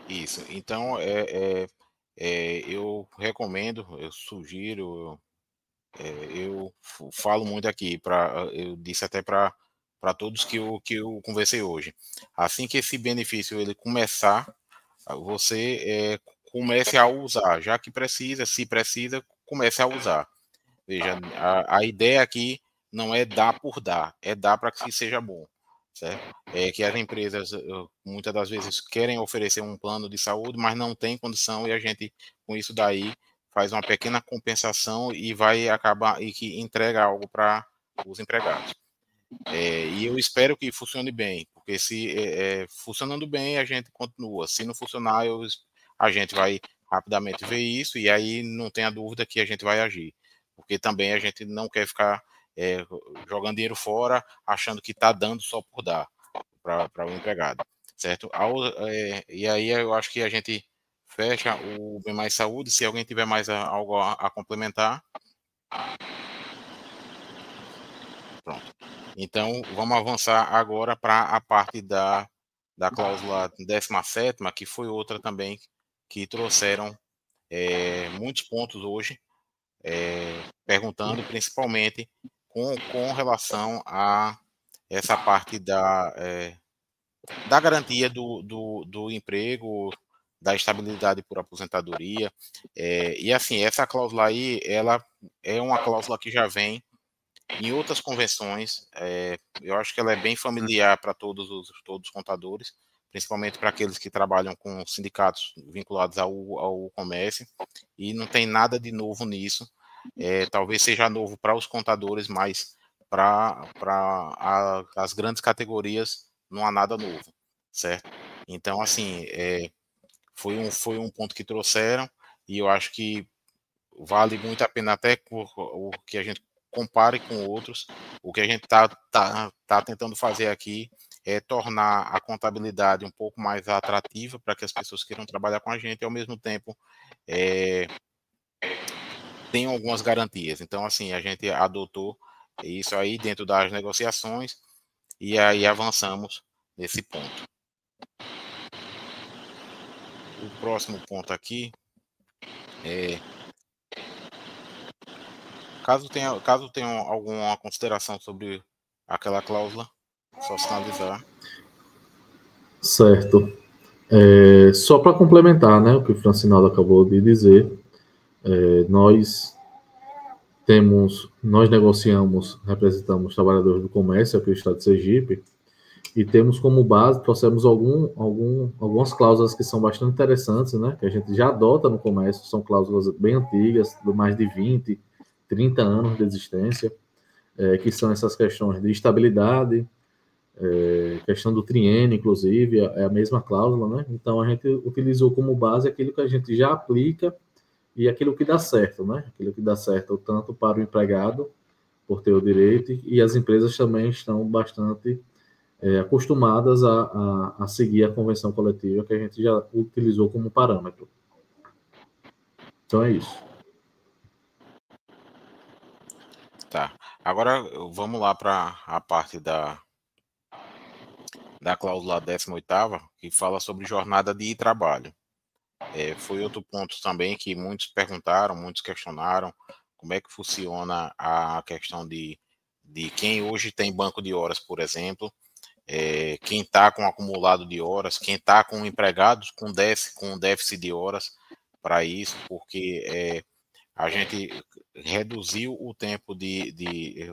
Isso. Então, eu recomendo, eu sugiro, eu falo muito aqui, eu disse até para todos que eu conversei hoje. Assim que esse benefício ele começar, você comece a usar, já que precisa, se precisa, comece a usar. Veja, a ideia aqui não é dar por dar, é dar para que seja bom, certo? Que as empresas muitas das vezes querem oferecer um plano de saúde, mas não tem condição e a gente com isso daí faz uma pequena compensação e vai acabar e que entrega algo para os empregados. E eu espero que funcione bem, porque se funcionando bem a gente continua, se não funcionar a gente vai rapidamente ver isso e aí não tenha dúvida que a gente vai agir, porque também a gente não quer ficar jogando dinheiro fora, achando que está dando só por dar para o empregado, certo? E aí eu acho que a gente fecha o Bem Mais Saúde. Se alguém tiver mais algo a complementar. Pronto. Então, vamos avançar agora para a parte da cláusula 17ª, que foi outra também que trouxeram muitos pontos hoje, perguntando principalmente com relação a essa parte da garantia do emprego, da estabilidade por aposentadoria. E assim, essa cláusula aí, ela é uma cláusula que já vem em outras convenções. Eu acho que ela é bem familiar para todos os contadores, principalmente para aqueles que trabalham com sindicatos vinculados ao comércio, e não tem nada de novo nisso. Talvez seja novo para os contadores, mas para as grandes categorias não há nada novo, certo? Então, assim, foi um ponto que trouxeram, e eu acho que vale muito a pena até o que a gente compare com outros. O que a gente tá tentando fazer aqui é tornar a contabilidade um pouco mais atrativa para que as pessoas queiram trabalhar com a gente e, ao mesmo tempo, tenham algumas garantias. Então, assim, a gente adotou isso aí dentro das negociações e aí avançamos nesse ponto. O próximo ponto aqui caso tenha alguma consideração sobre aquela cláusula, só sinalizar. Certo. Só para complementar, né, o que o Francinaldo acabou de dizer, nós nós negociamos, representamos trabalhadores do comércio aqui no estado de Sergipe, e temos como base, trouxemos algumas cláusulas que são bastante interessantes, né, que a gente já adota no comércio, são cláusulas bem antigas, de mais de 20, 30 anos de existência, que são essas questões de estabilidade, questão do triênio, inclusive, é a mesma cláusula, né? Então, a gente utilizou como base aquilo que a gente já aplica e aquilo que dá certo, né? Aquilo que dá certo tanto para o empregado, por ter o direito, e as empresas também estão bastante acostumadas a seguir a convenção coletiva que a gente já utilizou como parâmetro. Então, é isso. Tá. Agora, vamos lá para a parte da cláusula 18ª, que fala sobre jornada de trabalho. Foi outro ponto também que muitos perguntaram, muitos questionaram, como é que funciona a questão de quem hoje tem banco de horas, por exemplo, quem está com acumulado de horas, quem está com empregados com déficit de horas para isso, porque a gente reduziu o tempo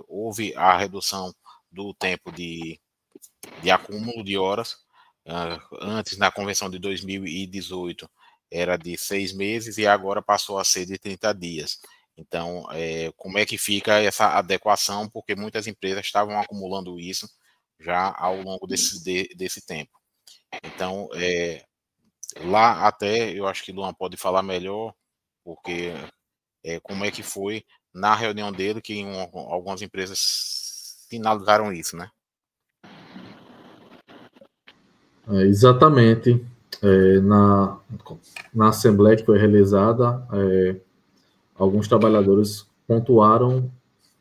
houve a redução do tempo de acúmulo de horas. Antes, na convenção de 2018, era de 6 meses e agora passou a ser de 30 dias. Então, como é que fica essa adequação? Porque muitas empresas estavam acumulando isso já ao longo desse tempo. Então, lá até, eu acho que Luan pode falar melhor, porque como é que foi na reunião dele, que algumas empresas finalizaram isso, né? Exatamente. Na assembleia que foi realizada, alguns trabalhadores pontuaram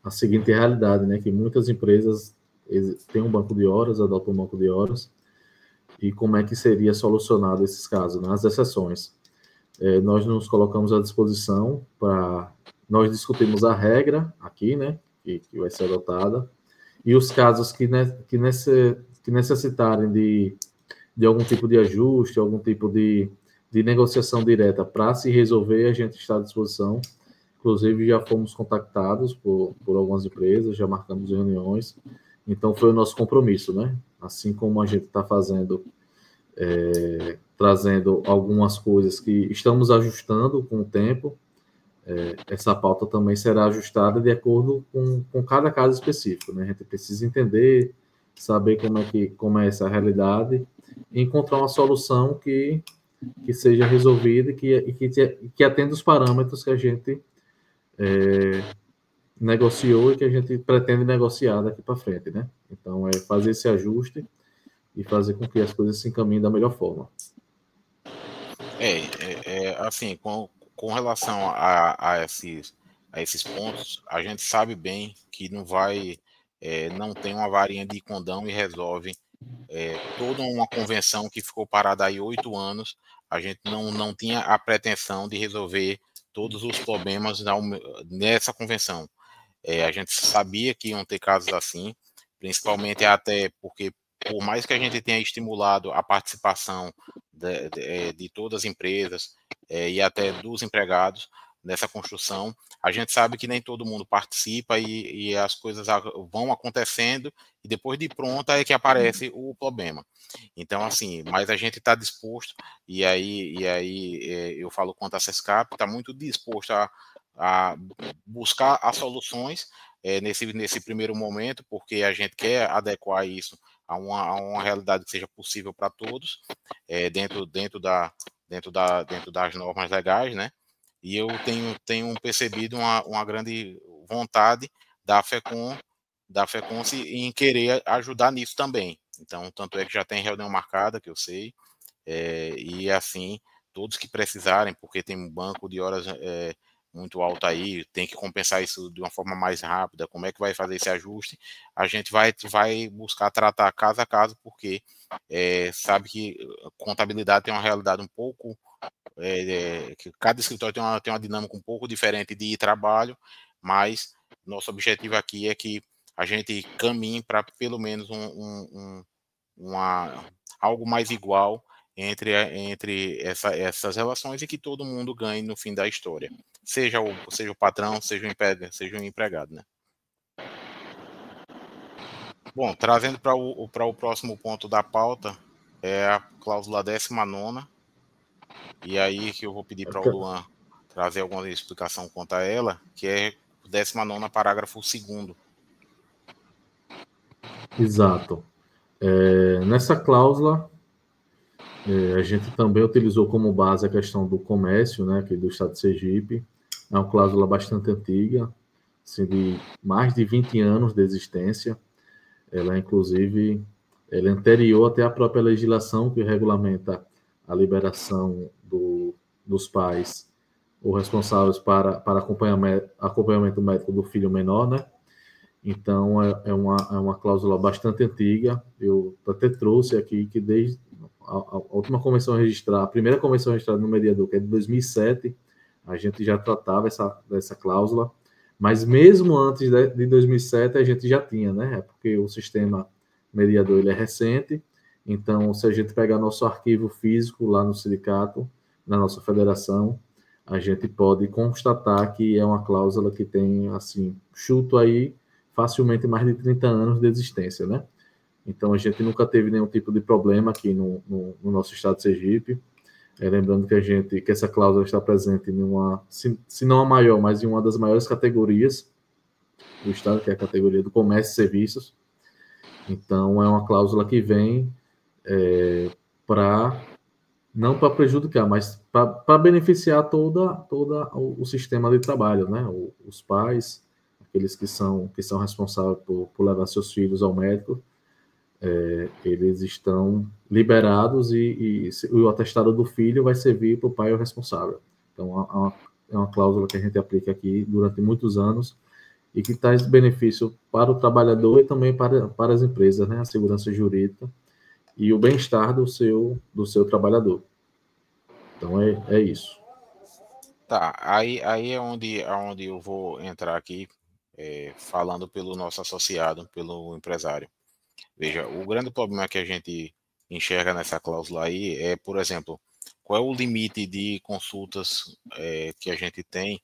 a seguinte realidade, né, que muitas empresas têm um banco de horas, adotam um banco de horas, e como é que seria solucionado esses casos, né, as exceções. Nós nos colocamos à disposição nós discutimos a regra aqui, né, que vai ser adotada, e os casos que necessitarem de algum tipo de ajuste, algum tipo de negociação direta para se resolver, a gente está à disposição. Inclusive, já fomos contactados por algumas empresas, já marcamos reuniões. Então, foi o nosso compromisso, né? Assim como a gente está fazendo, trazendo algumas coisas que estamos ajustando com o tempo, essa pauta também será ajustada de acordo com cada caso específico, né? A gente precisa entender, saber como é essa realidade e encontrar uma solução que seja resolvida e que atenda os parâmetros que a gente negociou e que a gente pretende negociar daqui para frente, né? Então, é fazer esse ajuste e fazer com que as coisas se encaminhem da melhor forma. Assim, com relação a esses pontos, a gente sabe bem que não tem uma varinha de condão e resolve toda uma convenção que ficou parada aí 8 anos. A gente não tinha a pretensão de resolver todos os problemas nessa convenção. A gente sabia que iam ter casos assim, principalmente até porque, por mais que a gente tenha estimulado a participação de todas as empresas e até dos empregados nessa construção, a gente sabe que nem todo mundo participa e as coisas vão acontecendo e depois de pronta é que aparece o problema. Então, assim, mas a gente está disposto, e aí eu falo quanto a Sescap, está muito disposto a buscar as soluções nesse primeiro momento, porque a gente quer adequar isso a uma realidade que seja possível para todos, dentro das normas legais, né? E eu tenho percebido uma grande vontade da FECOM em querer ajudar nisso também. Então, tanto é que já tem reunião marcada, que eu sei, e assim, todos que precisarem, porque tem um banco de horas muito alto aí, tem que compensar isso de uma forma mais rápida, como é que vai fazer esse ajuste, a gente vai buscar tratar caso a caso, porque sabe que contabilidade tem uma realidade um pouco, que cada escritório tem uma dinâmica um pouco diferente de trabalho, mas nosso objetivo aqui é que a gente caminhe para pelo menos algo mais igual entre essas relações e que todo mundo ganhe no fim da história, seja o patrão, seja o empregado, né? Bom, trazendo para o próximo ponto da pauta, é a cláusula 19ª, e aí que eu vou pedir para o Luan trazer alguma explicação quanto a ela, que é o 19ª, parágrafo 2º. Exato. Nessa cláusula, a gente também utilizou como base a questão do comércio, né, aqui do Estado de Sergipe. É uma cláusula bastante antiga, assim, de mais de 20 anos de existência. Ela, inclusive, ela é anterior até à própria legislação que regulamenta a liberação dos pais ou responsáveis para acompanhamento médico do filho menor, né? Então, é uma cláusula bastante antiga. Eu até trouxe aqui que desde a última convenção registrada, a primeira convenção registrada no mediador, que é de 2007, a gente já tratava dessa cláusula, mas mesmo antes de 2007 a gente já tinha, né? É porque o sistema mediador ele é recente, então se a gente pegar nosso arquivo físico lá no sindicato, na nossa federação, a gente pode constatar que é uma cláusula que tem, assim, chuto aí, facilmente mais de 30 anos de existência, né? Então, a gente nunca teve nenhum tipo de problema aqui no nosso estado de Sergipe. Lembrando que essa cláusula está presente em se não a maior, mas em uma das maiores categorias do estado, que é a categoria do comércio e serviços. Então, é uma cláusula que vem não para prejudicar, mas para beneficiar todo o sistema de trabalho, né? Os pais, aqueles que são responsáveis por levar seus filhos ao médico, eles estão liberados e o atestado do filho vai servir para o pai o responsável. Então, é uma cláusula que a gente aplica aqui durante muitos anos e que traz benefício para o trabalhador e também para as empresas, né? A segurança jurídica e o bem-estar do seu trabalhador. Então, é isso. Tá, aí é onde eu vou entrar aqui, falando pelo nosso associado, pelo empresário. Veja, o grande problema que a gente enxerga nessa cláusula aí é, por exemplo, qual é o limite de consultas que a gente tem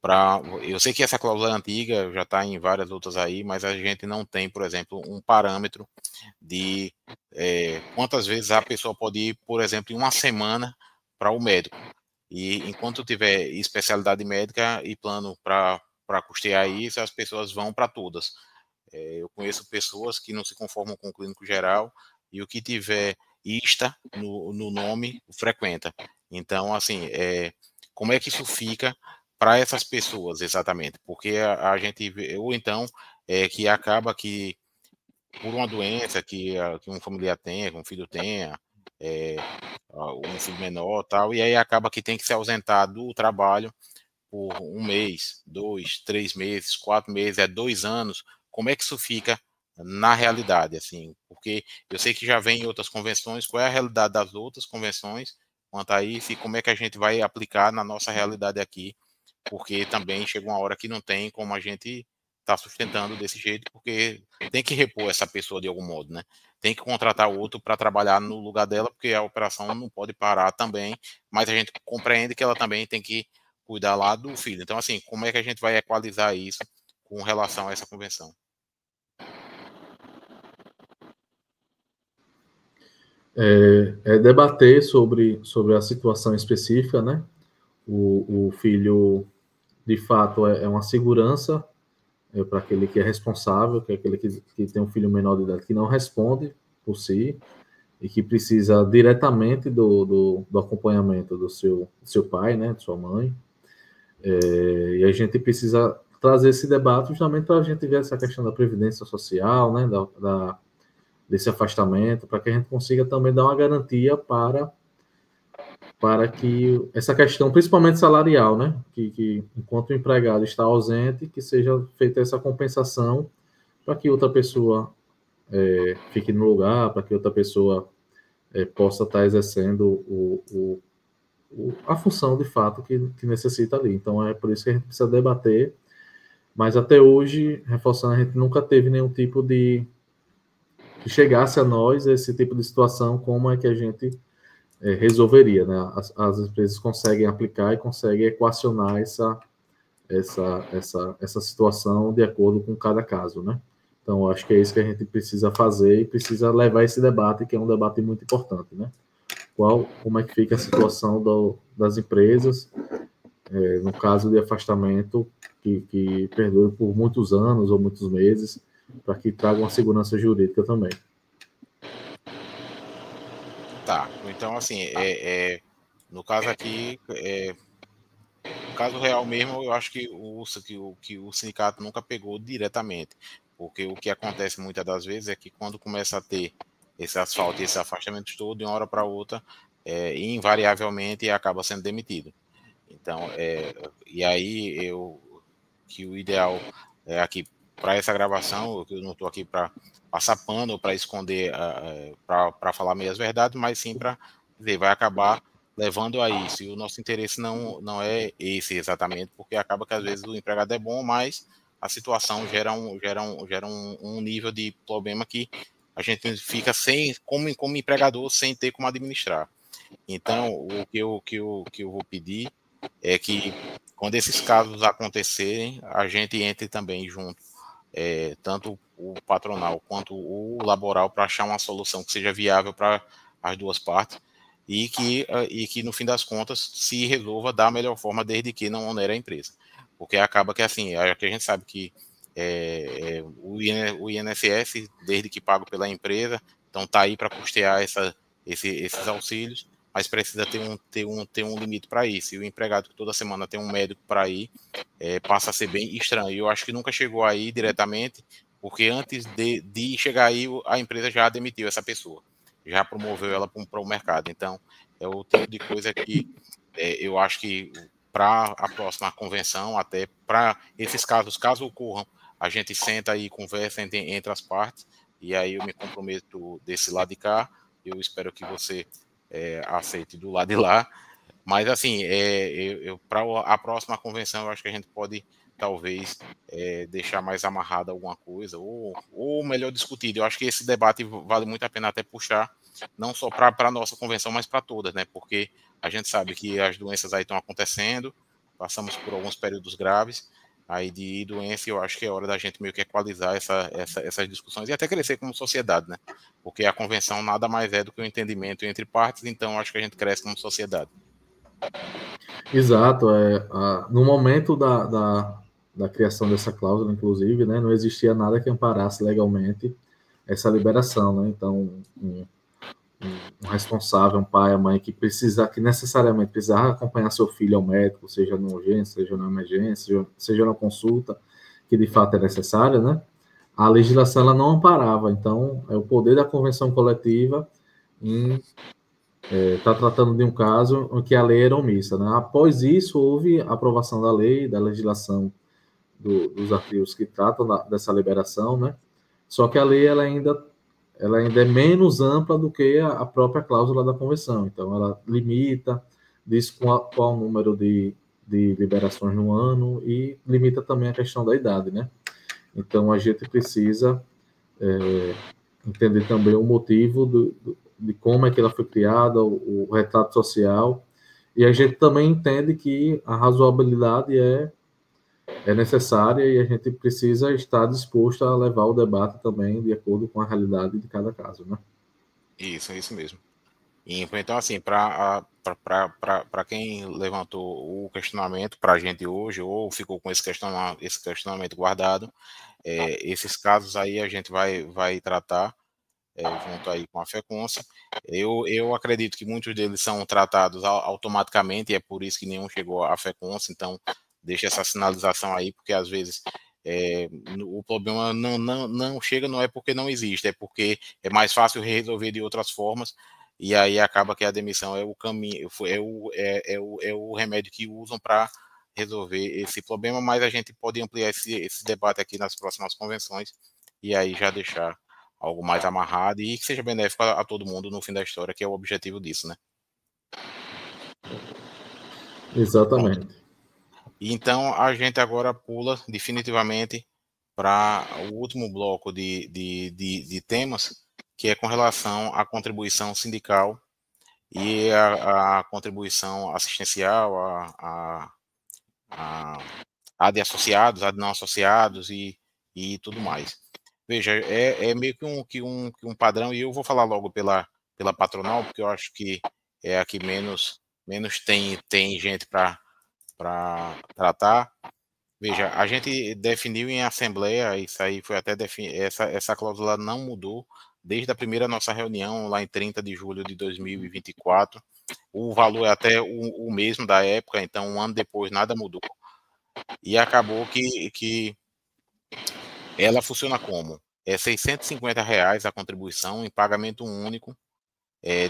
para... Eu sei que essa cláusula é antiga, já está em várias outras aí, mas a gente não tem, por exemplo, um parâmetro de quantas vezes a pessoa pode ir, por exemplo, em uma semana para o médico. E enquanto tiver especialidade médica e plano para custear isso, as pessoas vão para todas. Eu conheço pessoas que não se conformam com o clínico geral e o que tiver ISTA no nome frequenta. Então, assim, como é que isso fica para essas pessoas exatamente? Porque a gente vê, ou então que acaba que por uma doença que um familiar tenha, que um filho tenha, um filho menor, tal, e aí acaba que tem que se ausentar do trabalho por 1 mês, 2, 3 meses, 4 meses, 2 anos. Como é que isso fica na realidade, assim? Porque eu sei que já vem em outras convenções, qual é a realidade das outras convenções quanto a isso e como é que a gente vai aplicar na nossa realidade aqui, porque também chega uma hora que não tem como a gente estar sustentando desse jeito, porque tem que repor essa pessoa de algum modo, né? Tem que contratar outro para trabalhar no lugar dela, porque a operação não pode parar também, mas a gente compreende que ela também tem que cuidar lá do filho. Então, assim, como é que a gente vai equalizar isso com relação a essa convenção? Debater sobre a situação específica, né? O filho, de fato, é uma segurança para aquele que é responsável, que é aquele que tem um filho menor de idade que não responde por si e que precisa diretamente do acompanhamento do seu pai, né? De sua mãe. E a gente precisa trazer esse debate justamente para a gente ver essa questão da previdência social, né? Desse afastamento, para que a gente consiga também dar uma garantia para que essa questão, principalmente salarial, né, que enquanto o empregado está ausente, que seja feita essa compensação para que outra pessoa fique no lugar, para que outra pessoa possa estar exercendo a função de fato que necessita ali. Então é por isso que a gente precisa debater, mas até hoje, reforçando, a gente nunca teve nenhum tipo de que chegasse a nós esse tipo de situação, como é que a gente resolveria, né? As empresas conseguem aplicar e conseguem equacionar essa situação de acordo com cada caso, né? Então, acho que é isso que a gente precisa fazer e precisa levar esse debate, que é um debate muito importante, né? Como é que fica a situação das empresas, no caso de afastamento, que perdure por muitos anos ou muitos meses, para que traga uma segurança jurídica também. Tá, então assim, no caso aqui, no caso real mesmo, eu acho que o sindicato nunca pegou diretamente, porque o que acontece muitas das vezes é que quando começa a ter esse asfalto e esse afastamento todo, de uma hora para outra, invariavelmente acaba sendo demitido. Então, e aí que o ideal é aqui para essa gravação, eu não estou aqui para passar pano ou para esconder, para falar meias verdades, mas sim para dizer, vai acabar levando a isso. E o nosso interesse não é esse exatamente, porque acaba que às vezes o empregado é bom, mas a situação gera um nível de problema que a gente fica sem, como empregador, sem ter como administrar. Então, o que eu vou pedir é que, quando esses casos acontecerem, a gente entre também junto, tanto o patronal quanto o laboral, para achar uma solução que seja viável para as duas partes e que, no fim das contas, se resolva da melhor forma, desde que não onere a empresa. Porque acaba que, assim, a gente sabe que o INSS, desde que pago pela empresa, então está aí para custear esses auxílios, mas precisa ter um limite para isso. E o empregado que toda semana tem um médico para ir, passa a ser bem estranho. E eu acho que nunca chegou aí diretamente, porque antes de chegar aí, a empresa já demitiu essa pessoa, já promoveu ela para o mercado. Então, é o tipo de coisa que eu acho que para a próxima convenção, até para esses casos, caso ocorram, a gente senta e conversa entre as partes, e aí eu me comprometo desse lado de cá. Eu espero que você aceite do lado de lá. Mas, assim, para a próxima convenção, eu acho que a gente pode, talvez, deixar mais amarrada alguma coisa, ou melhor, discutido. Eu acho que esse debate vale muito a pena até puxar, não só para a nossa convenção, mas para todas, né? Porque a gente sabe que as doenças aí estão acontecendo, passamos por alguns períodos graves aí de doença, e eu acho que é hora da gente meio que equalizar essas discussões e até crescer como sociedade, né? Porque a convenção nada mais é do que um entendimento entre partes, então acho que a gente cresce como sociedade. Exato. No momento da criação dessa cláusula, inclusive, né, não existia nada que amparasse legalmente essa liberação, né? Então, um responsável, um pai, a mãe que necessariamente precisava acompanhar seu filho ao médico, seja na urgência, seja na emergência, seja na consulta, que de fato é necessária, né? A legislação ela não amparava. Então, é o poder da convenção coletiva em está tratando de um caso em que a lei era omissa, né? Após isso, houve a aprovação da lei, da legislação dos artigos que tratam dessa liberação, né? Só que a lei ela ainda é menos ampla do que a própria cláusula da convenção. Então, ela limita, diz qual o número de liberações no ano e limita também a questão da idade, né? Então, a gente precisa entender também o motivo de como é que ela foi criada, o retrato social, e a gente também entende que a razoabilidade é necessária e a gente precisa estar disposto a levar o debate também de acordo com a realidade de cada caso, né? Isso mesmo. Então, assim, para quem levantou o questionamento para a gente hoje, ou ficou com esse questionamento guardado, esses casos aí a gente vai tratar junto aí com a FECONSA. Eu acredito que muitos deles são tratados automaticamente, e é por isso que nenhum chegou à FECONSA, então deixa essa sinalização aí, porque às vezes o problema não chega, não é porque não existe, é porque é mais fácil resolver de outras formas, e aí acaba que a demissão é o caminho, é o remédio que usam para resolver esse problema, mas a gente pode ampliar esse debate aqui nas próximas convenções, e aí já deixar algo mais amarrado e que seja benéfico a todo mundo no fim da história, que é o objetivo disso, né? Pronto. Exatamente. Então a gente agora pula definitivamente para o último bloco de temas, que é com relação à contribuição sindical e a contribuição assistencial, a de associados, a de não associados e tudo mais. Veja, é meio que um padrão, e eu vou falar logo pela patronal, porque eu acho que é a que menos tem gente para tratar. Veja, a gente definiu em assembleia, isso aí foi até essa cláusula não mudou desde a primeira nossa reunião lá em 30 de julho de 2024. O valor é até o mesmo da época, então um ano depois nada mudou. E acabou que ela funciona como? É R$650 a contribuição em pagamento único,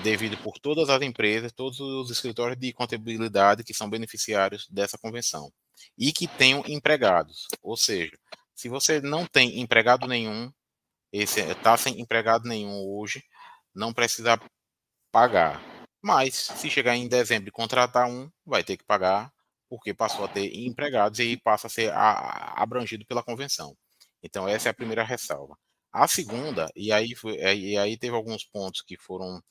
devido por todas as empresas, todos os escritórios de contabilidade que são beneficiários dessa convenção e que tenham empregados. Ou seja, se você não tem empregado nenhum, está sem empregado nenhum hoje, não precisa pagar. Mas se chegar em dezembro e contratar um, vai ter que pagar, porque passou a ter empregados e passa a ser abrangido pela convenção. Então essa é a primeira ressalva. A segunda, e aí teve alguns pontos que foram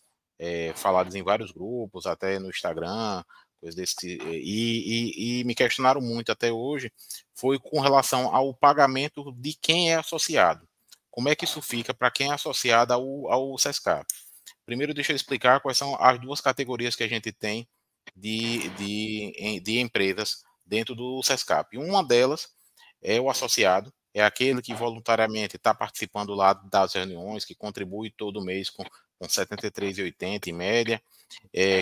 falados em vários grupos, até no Instagram, coisas desse, e me questionaram muito até hoje, foi com relação ao pagamento de quem é associado. Como é que isso fica para quem é associado ao SESCAP? Primeiro, deixa eu explicar quais são as duas categorias que a gente tem de empresas dentro do SESCAP. Uma delas é o associado, é aquele que voluntariamente está participando lá das reuniões, que contribui todo mês com R$ 73,80 em média,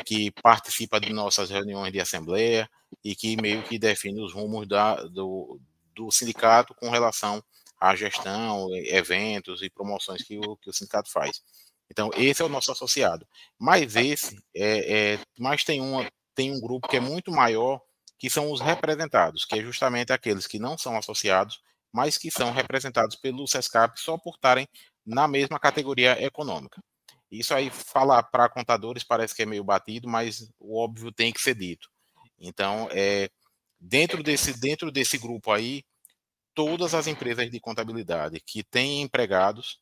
que participa de nossas reuniões de assembleia e que meio que define os rumos do sindicato com relação à gestão, eventos e promoções que o sindicato faz. Então, esse é o nosso associado. Mas mas tem um grupo que é muito maior, que são os representados, que é justamente aqueles que não são associados, mas que são representados pelo SESCAP só por estarem na mesma categoria econômica. Isso aí, falar para contadores parece que é meio batido, mas o óbvio tem que ser dito. Então, dentro desse grupo aí, todas as empresas de contabilidade que têm empregados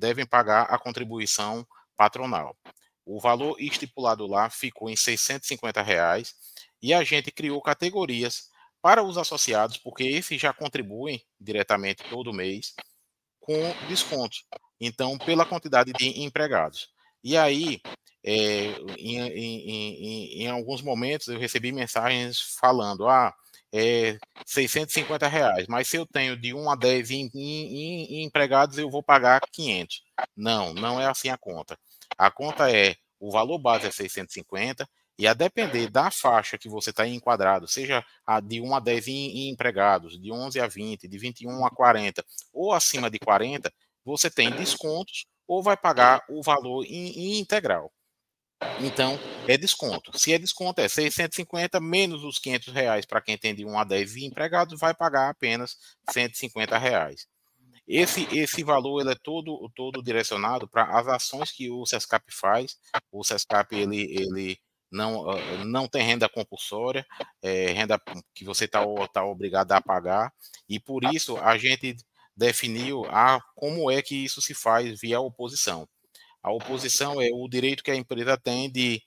devem pagar a contribuição patronal. O valor estipulado lá ficou em R$650 e a gente criou categorias para os associados, porque esses já contribuem diretamente todo mês com descontos. Então, pela quantidade de empregados. E aí, em alguns momentos, eu recebi mensagens falando, R$650, mas se eu tenho de 1 a 10 em empregados, eu vou pagar 500. Não é assim a conta. A conta o valor base é 650, e a depender da faixa que você está enquadrado, seja de 1 a 10 em empregados, de 11 a 20, de 21 a 40, ou acima de 40, você tem descontos ou vai pagar o valor em integral. Então, é desconto. Se é desconto, é 650 menos os R$500 para quem tem de 1 a 10 empregados, vai pagar apenas R$150. Esse valor ele é todo direcionado para as ações que o SESCAP faz. O SESCAP ele não tem renda compulsória, renda que você tá obrigado a pagar, e por isso a gente definiu como é que isso se faz via oposição. A oposição é o direito que a empresa tem de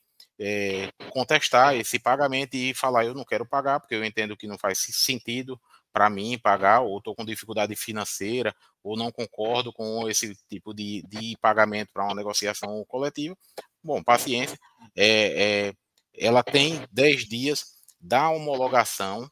contestar esse pagamento e falar, eu não quero pagar, porque eu entendo que não faz sentido para mim pagar, ou estou com dificuldade financeira, ou não concordo com esse tipo de pagamento para uma negociação coletiva. Bom, paciência. Ela tem 10 dias da homologação,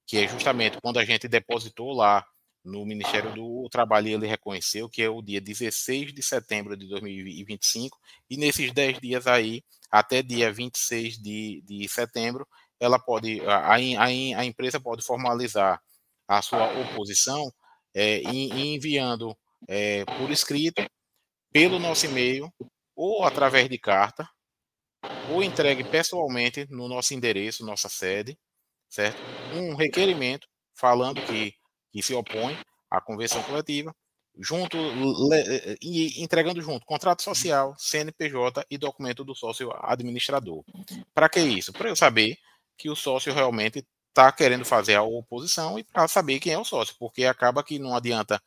que é justamente quando a gente depositou lá no Ministério do Trabalho, ele reconheceu que é o dia 16 de setembro de 2025, e nesses 10 dias aí, até dia 26 de setembro, ela pode, a empresa pode formalizar a sua oposição enviando por escrito, pelo nosso e-mail, ou através de carta, ou entregue pessoalmente no nosso endereço, nossa sede, certo? Um requerimento falando que se opõe à convenção coletiva, entregando junto contrato social, CNPJ e documento do sócio administrador. Para que isso? Para eu saber que o sócio realmente está querendo fazer a oposição e para saber quem é o sócio, porque acaba que não adianta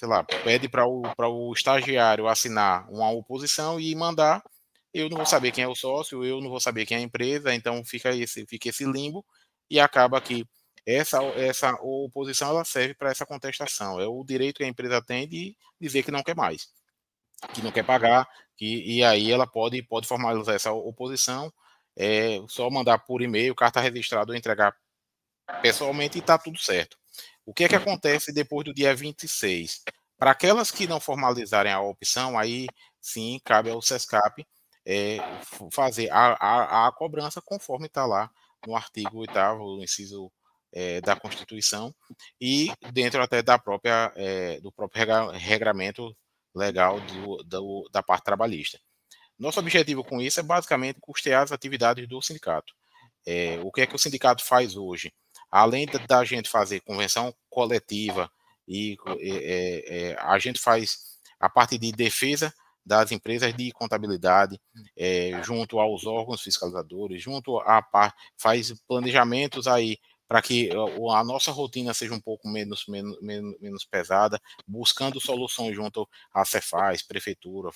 sei lá, pede para o estagiário assinar uma oposição e mandar, eu não vou saber quem é o sócio, eu não vou saber quem é a empresa, então fica esse limbo, e acaba que essa oposição ela serve para essa contestação. É o direito que a empresa tem de dizer que não quer mais, que não quer pagar, e aí ela pode formalizar essa oposição, só mandar por e-mail, carta registrada ou entregar pessoalmente e está tudo certo. O que é que acontece depois do dia 26? Para aquelas que não formalizarem a opção, aí sim cabe ao SESCAP fazer a cobrança conforme está lá no artigo 8º, inciso da Constituição, e dentro até do próprio regramento legal da parte trabalhista. Nosso objetivo com isso é basicamente custear as atividades do sindicato. O que é que o sindicato faz hoje? Além da gente fazer convenção coletiva, a gente faz a parte de defesa das empresas de contabilidade, junto aos órgãos fiscalizadores, faz planejamentos aí para que a nossa rotina seja um pouco menos pesada, buscando soluções junto à Cefaz, prefeitura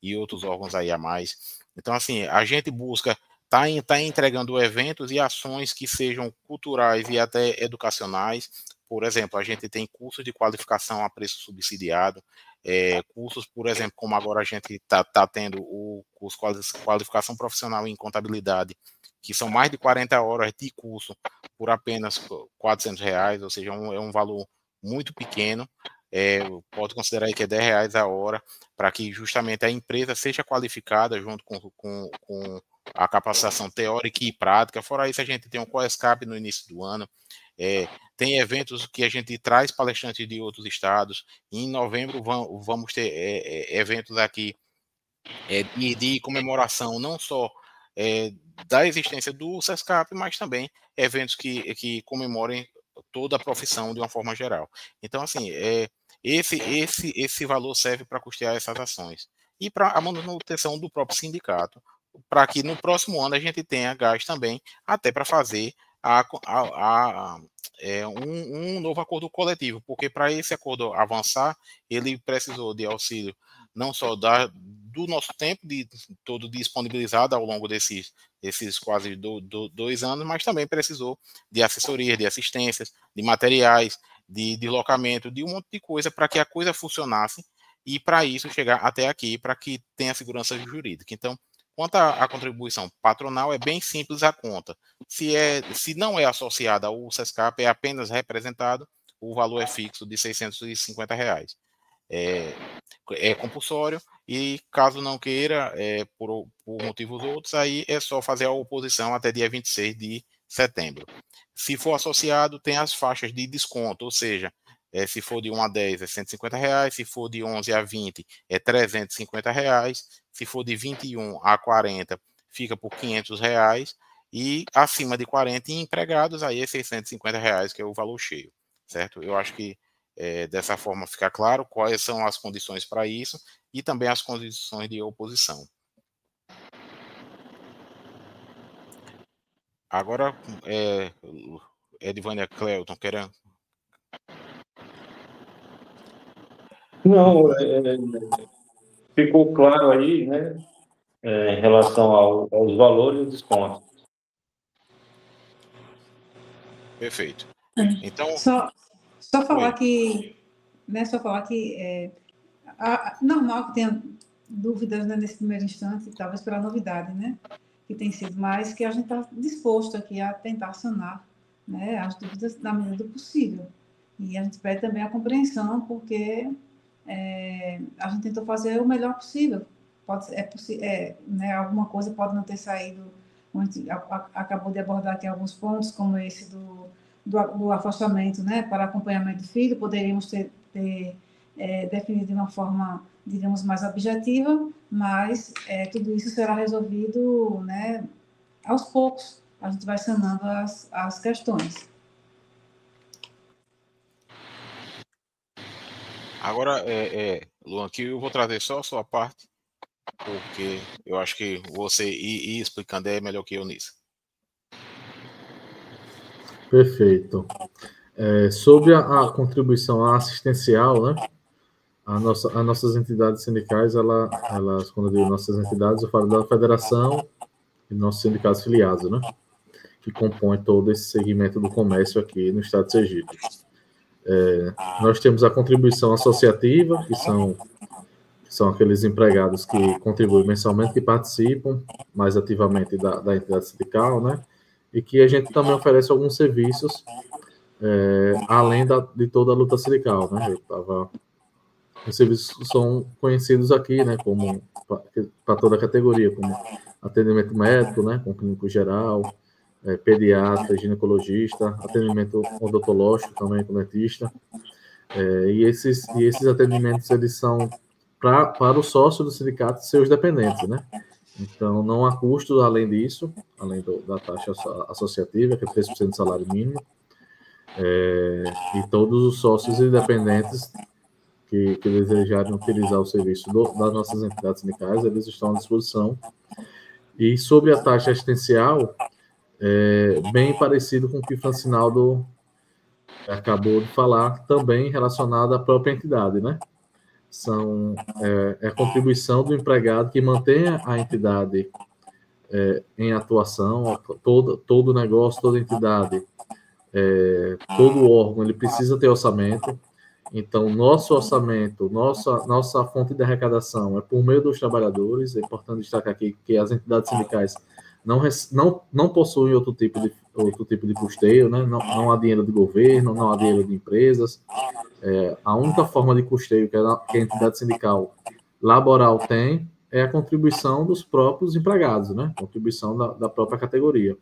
e outros órgãos aí a mais. Então, assim, a gente busca tá entregando eventos e ações que sejam culturais e até educacionais. Por exemplo, a gente tem cursos de qualificação a preço subsidiado, cursos, por exemplo, como agora a gente tá tendo o curso de qualificação profissional em contabilidade, que são mais de 40 horas de curso por apenas R$400, ou seja, é um valor muito pequeno. Pode considerar aí que é R$10 a hora, para que justamente a empresa seja qualificada junto com a capacitação teórica e prática. Fora isso, a gente tem um COESCAP no início do ano, tem eventos que a gente traz palestrantes de outros estados. Em novembro vamos ter eventos aqui de comemoração, não só da existência do SESCAP, mas também eventos que comemorem toda a profissão de uma forma geral. Então, assim, esse valor serve para custear essas ações e para a manutenção do próprio sindicato, para que no próximo ano a gente tenha gás também, até para fazer um novo acordo coletivo, porque para esse acordo avançar, ele precisou de auxílio não só do nosso tempo todo disponibilizado ao longo desses quase 2 anos, mas também precisou de assessoria, de assistências, de materiais, de deslocamento, de um monte de coisa para que a coisa funcionasse e para isso chegar até aqui, para que tenha segurança jurídica. Então, quanto à contribuição patronal, é bem simples a conta. Se não é associada ao SESCAP, é apenas representado, o valor é fixo de R$650. É compulsório, e caso não queira, por motivos outros, aí é só fazer a oposição até dia 26 de setembro. Se for associado, tem as faixas de desconto, ou seja, se for de 1 a 10 é R$150, se for de 11 a 20 é R$350, se for de 21 a 40 fica por R$500, e acima de 40 empregados, aí é R$650, que é o valor cheio, certo? Eu acho que dessa forma fica claro quais são as condições para isso e também as condições de oposição. Agora, Edvânia, Cleuton, querendo? Não, ficou claro aí, né, em relação aos valores e descontos. Perfeito. Então, só falar que, né, normal que tenha dúvidas, né, nesse primeiro instante, talvez pela novidade, né, que tem sido, mas que a gente está disposto aqui a tentar sanar, né, as dúvidas na medida do possível. E a gente pede também a compreensão, porque a gente tentou fazer o melhor possível. Né, alguma coisa pode não ter saído, a gente acabou de abordar aqui alguns pontos, como esse do afastamento, né, para acompanhamento do filho, poderíamos ter definido de uma forma, digamos, mais objetiva, mas tudo isso será resolvido, né, aos poucos. A gente vai sanando as questões. agora, Luan, aqui eu vou trazer só a sua parte, porque eu acho que você ir explicando é melhor que eu nisso. Perfeito. Sobre a contribuição assistencial, né? As nossas entidades sindicais, elas, quando eu digo nossas entidades, eu falo da federação e nossos sindicatos filiados, né? Que compõem todo esse segmento do comércio aqui no estado de Sergipe. Nós temos a contribuição associativa, que são aqueles empregados que contribuem mensalmente, que participam mais ativamente da entidade sindical, né? E que a gente também oferece alguns serviços, além de toda a luta sindical, né? Os serviços são conhecidos aqui, né, como para toda a categoria, como atendimento médico, né, com clínico geral, pediatra, ginecologista, atendimento odontológico também com dentista, e esses atendimentos, eles são para o sócio do sindicato e seus dependentes, né? Então, não há custo além disso, além da taxa associativa, que é 3% do salário mínimo, e todos os sócios e dependentes que desejarem utilizar o serviço das nossas entidades sindicais, eles estão à disposição. E sobre a taxa assistencial, bem parecido com o que o Francinaldo acabou de falar, também relacionado à própria entidade, né? É a contribuição do empregado que mantenha a entidade em atuação, todo negócio, toda entidade, todo órgão, ele precisa ter orçamento. Então, nosso orçamento, nossa fonte de arrecadação é por meio dos trabalhadores. É importante destacar aqui que as entidades sindicais não possuem outro tipo de custeio, né? Não há dinheiro de governo, não há dinheiro de empresas. A única forma de custeio que a entidade sindical laboral tem é a contribuição dos próprios empregados, né? Contribuição da própria categoria.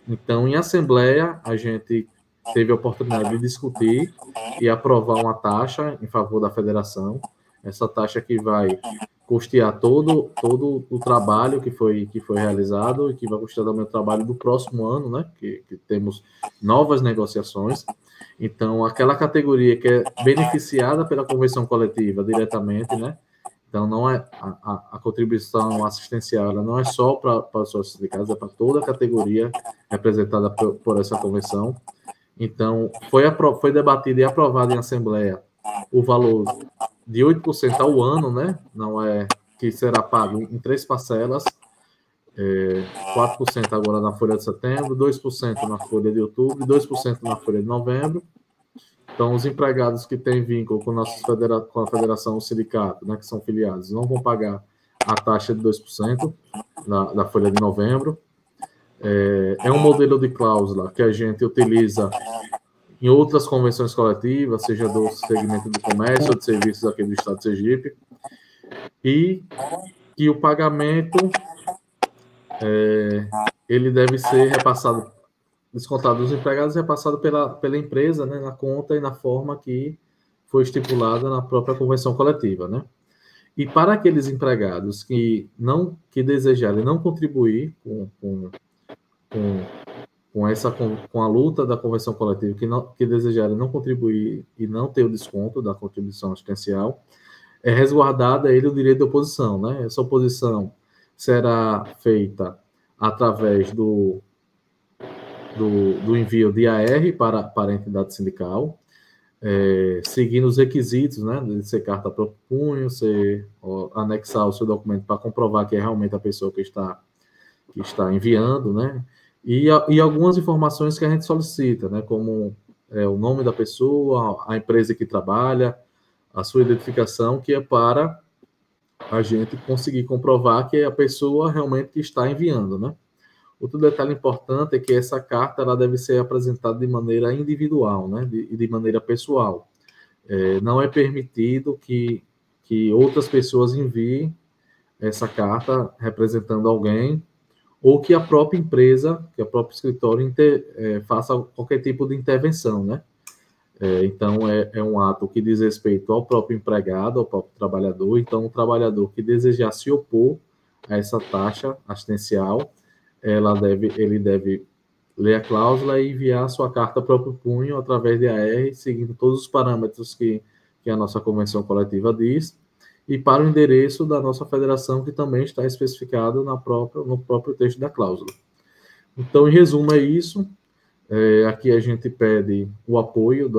Então, em assembleia, a gente teve a oportunidade de discutir e aprovar uma taxa em favor da federação. Essa taxa que vai custear todo o trabalho que foi realizado e que vai custear também o trabalho do próximo ano, né? Que temos novas negociações. Então, aquela categoria que é beneficiada pela convenção coletiva diretamente, né? Então, não é a contribuição assistencial, ela não é só para os sócios sindicatos, é para toda a categoria representada por essa convenção. Então, foi debatido e aprovado em assembleia o valor de 8% ao ano, né? Não é que será pago em 3 parcelas, 4% agora na folha de setembro, 2% na folha de outubro e 2% na folha de novembro. Então, os empregados que têm vínculo com a federação, o sindicato, né, que são filiados, não vão pagar a taxa de 2% da folha de novembro. É um modelo de cláusula que a gente utiliza em outras convenções coletivas, seja do segmento do comércio ou de serviços aqui do estado de Sergipe, e que o pagamento ele deve ser repassado, descontado dos empregados, repassado pela empresa, né, na conta e na forma que foi estipulada na própria convenção coletiva, né? E para aqueles empregados que desejarem não contribuir com a luta da convenção coletiva, que desejarem não contribuir e não ter o desconto da contribuição assistencial, é resguardada a ele o direito de oposição, né? Essa oposição será feita através do envio de AR para a entidade sindical, seguindo os requisitos, né, de ser carta próprio punho, anexar o seu documento para comprovar que é realmente a pessoa que está enviando, né, e algumas informações que a gente solicita, né, como o nome da pessoa, a empresa que trabalha, a sua identificação, que é para a gente conseguir comprovar que é a pessoa realmente que está enviando, né. Outro detalhe importante é que essa carta ela deve ser apresentada de maneira individual, né, e de maneira pessoal. Não é permitido que outras pessoas enviem essa carta representando alguém, ou que a própria empresa, que o próprio escritório faça qualquer tipo de intervenção, né? Então, é um ato que diz respeito ao próprio empregado, ao próprio trabalhador. Então, o trabalhador que desejar se opor a essa taxa assistencial, ele deve ler a cláusula e enviar sua carta próprio punho através de AR, seguindo todos os parâmetros que a nossa convenção coletiva diz, e para o endereço da nossa federação, que também está especificado no próprio texto da cláusula. Então, em resumo, é isso. Aqui a gente pede o apoio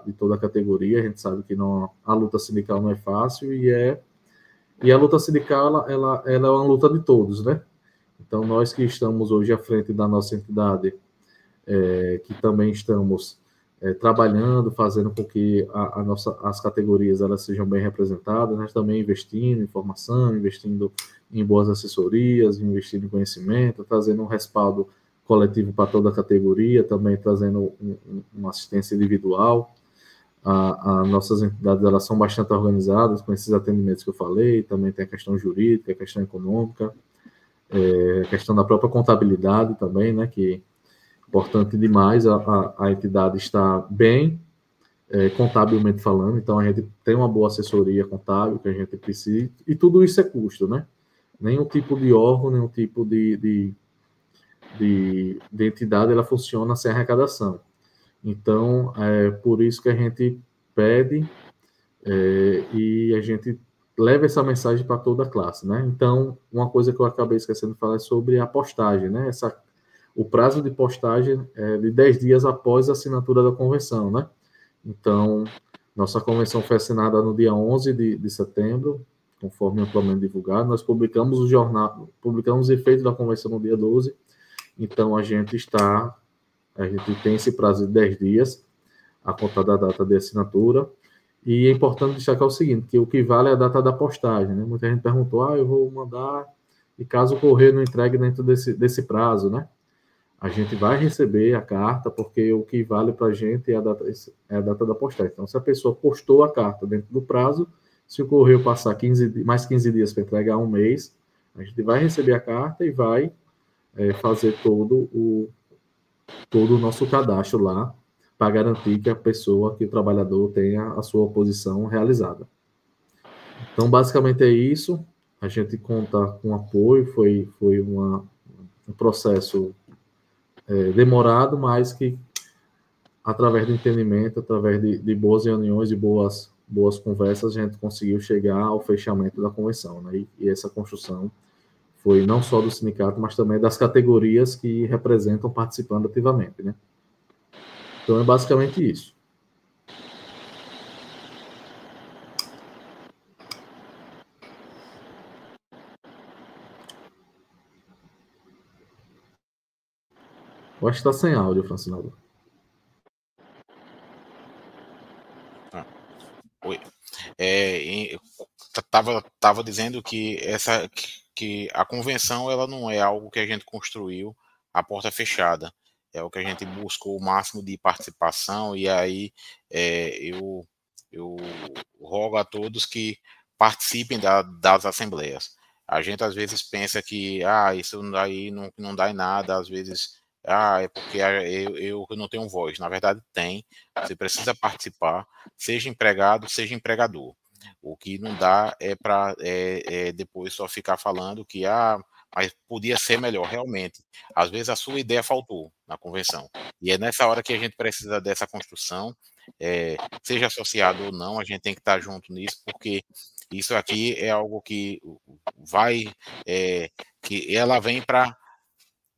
de toda a categoria. A gente sabe que a luta sindical não é fácil e a luta sindical ela é uma luta de todos, né? Então, nós que estamos hoje à frente da nossa entidade, que também estamos trabalhando, fazendo com que as categorias elas sejam bem representadas, nós também investindo em formação, investindo em boas assessorias, investindo em conhecimento, trazendo um respaldo coletivo para toda a categoria, também trazendo uma assistência individual. As nossas entidades elas são bastante organizadas com esses atendimentos que eu falei, também tem a questão jurídica, a questão econômica, a questão da própria contabilidade também, né, que é importante demais a entidade estar bem, contabilmente falando, então a gente tem uma boa assessoria contábil que a gente precisa, e tudo isso é custo, né? Nenhum tipo de órgão, nenhum tipo de entidade, ela funciona sem arrecadação. Então, é por isso que a gente pede e a gente leva essa mensagem para toda a classe, né? Então, uma coisa que eu acabei esquecendo de falar é sobre a postagem, né? O prazo de postagem é de 10 dias após a assinatura da convenção, né? Então, nossa convenção foi assinada no dia 11 de setembro, conforme amplamente divulgado. Nós publicamos o jornal, publicamos os efeitos da convenção no dia 12. Então, a gente tem esse prazo de 10 dias, a contar da data de assinatura. E é importante destacar o seguinte, que o que vale é a data da postagem, né? Muita gente perguntou, eu vou mandar, e caso o correio não entregue dentro desse prazo, né? A gente vai receber a carta, porque o que vale para a gente é a data da postagem. Então, se a pessoa postou a carta dentro do prazo, se o correio passar mais 15 dias para entregar um mês, a gente vai receber a carta e vai fazer todo o nosso cadastro lá, para garantir que o trabalhador tenha a sua posição realizada. Então, basicamente é isso. A gente conta com apoio, foi um processo demorado, mas que, através do entendimento, através de boas reuniões e boas conversas, a gente conseguiu chegar ao fechamento da convenção, né? E essa construção foi não só do sindicato, mas também das categorias que representam participando ativamente, né? Então, é basicamente isso. Eu acho que está sem áudio, Francinaldo. Oi. Tava dizendo que a convenção ela não é algo que a gente construiu a porta fechada. É o que a gente buscou o máximo de participação, e aí eu rogo a todos que participem das assembleias. A gente às vezes pensa que isso aí não dá em nada, às vezes é porque eu não tenho voz. Na verdade tem, você precisa participar, seja empregado, seja empregador. O que não dá é para depois só ficar falando que mas podia ser melhor, realmente. Às vezes a sua ideia faltou na convenção. E é nessa hora que a gente precisa dessa construção, seja associado ou não, a gente tem que estar junto nisso, porque isso aqui é algo que que ela vem para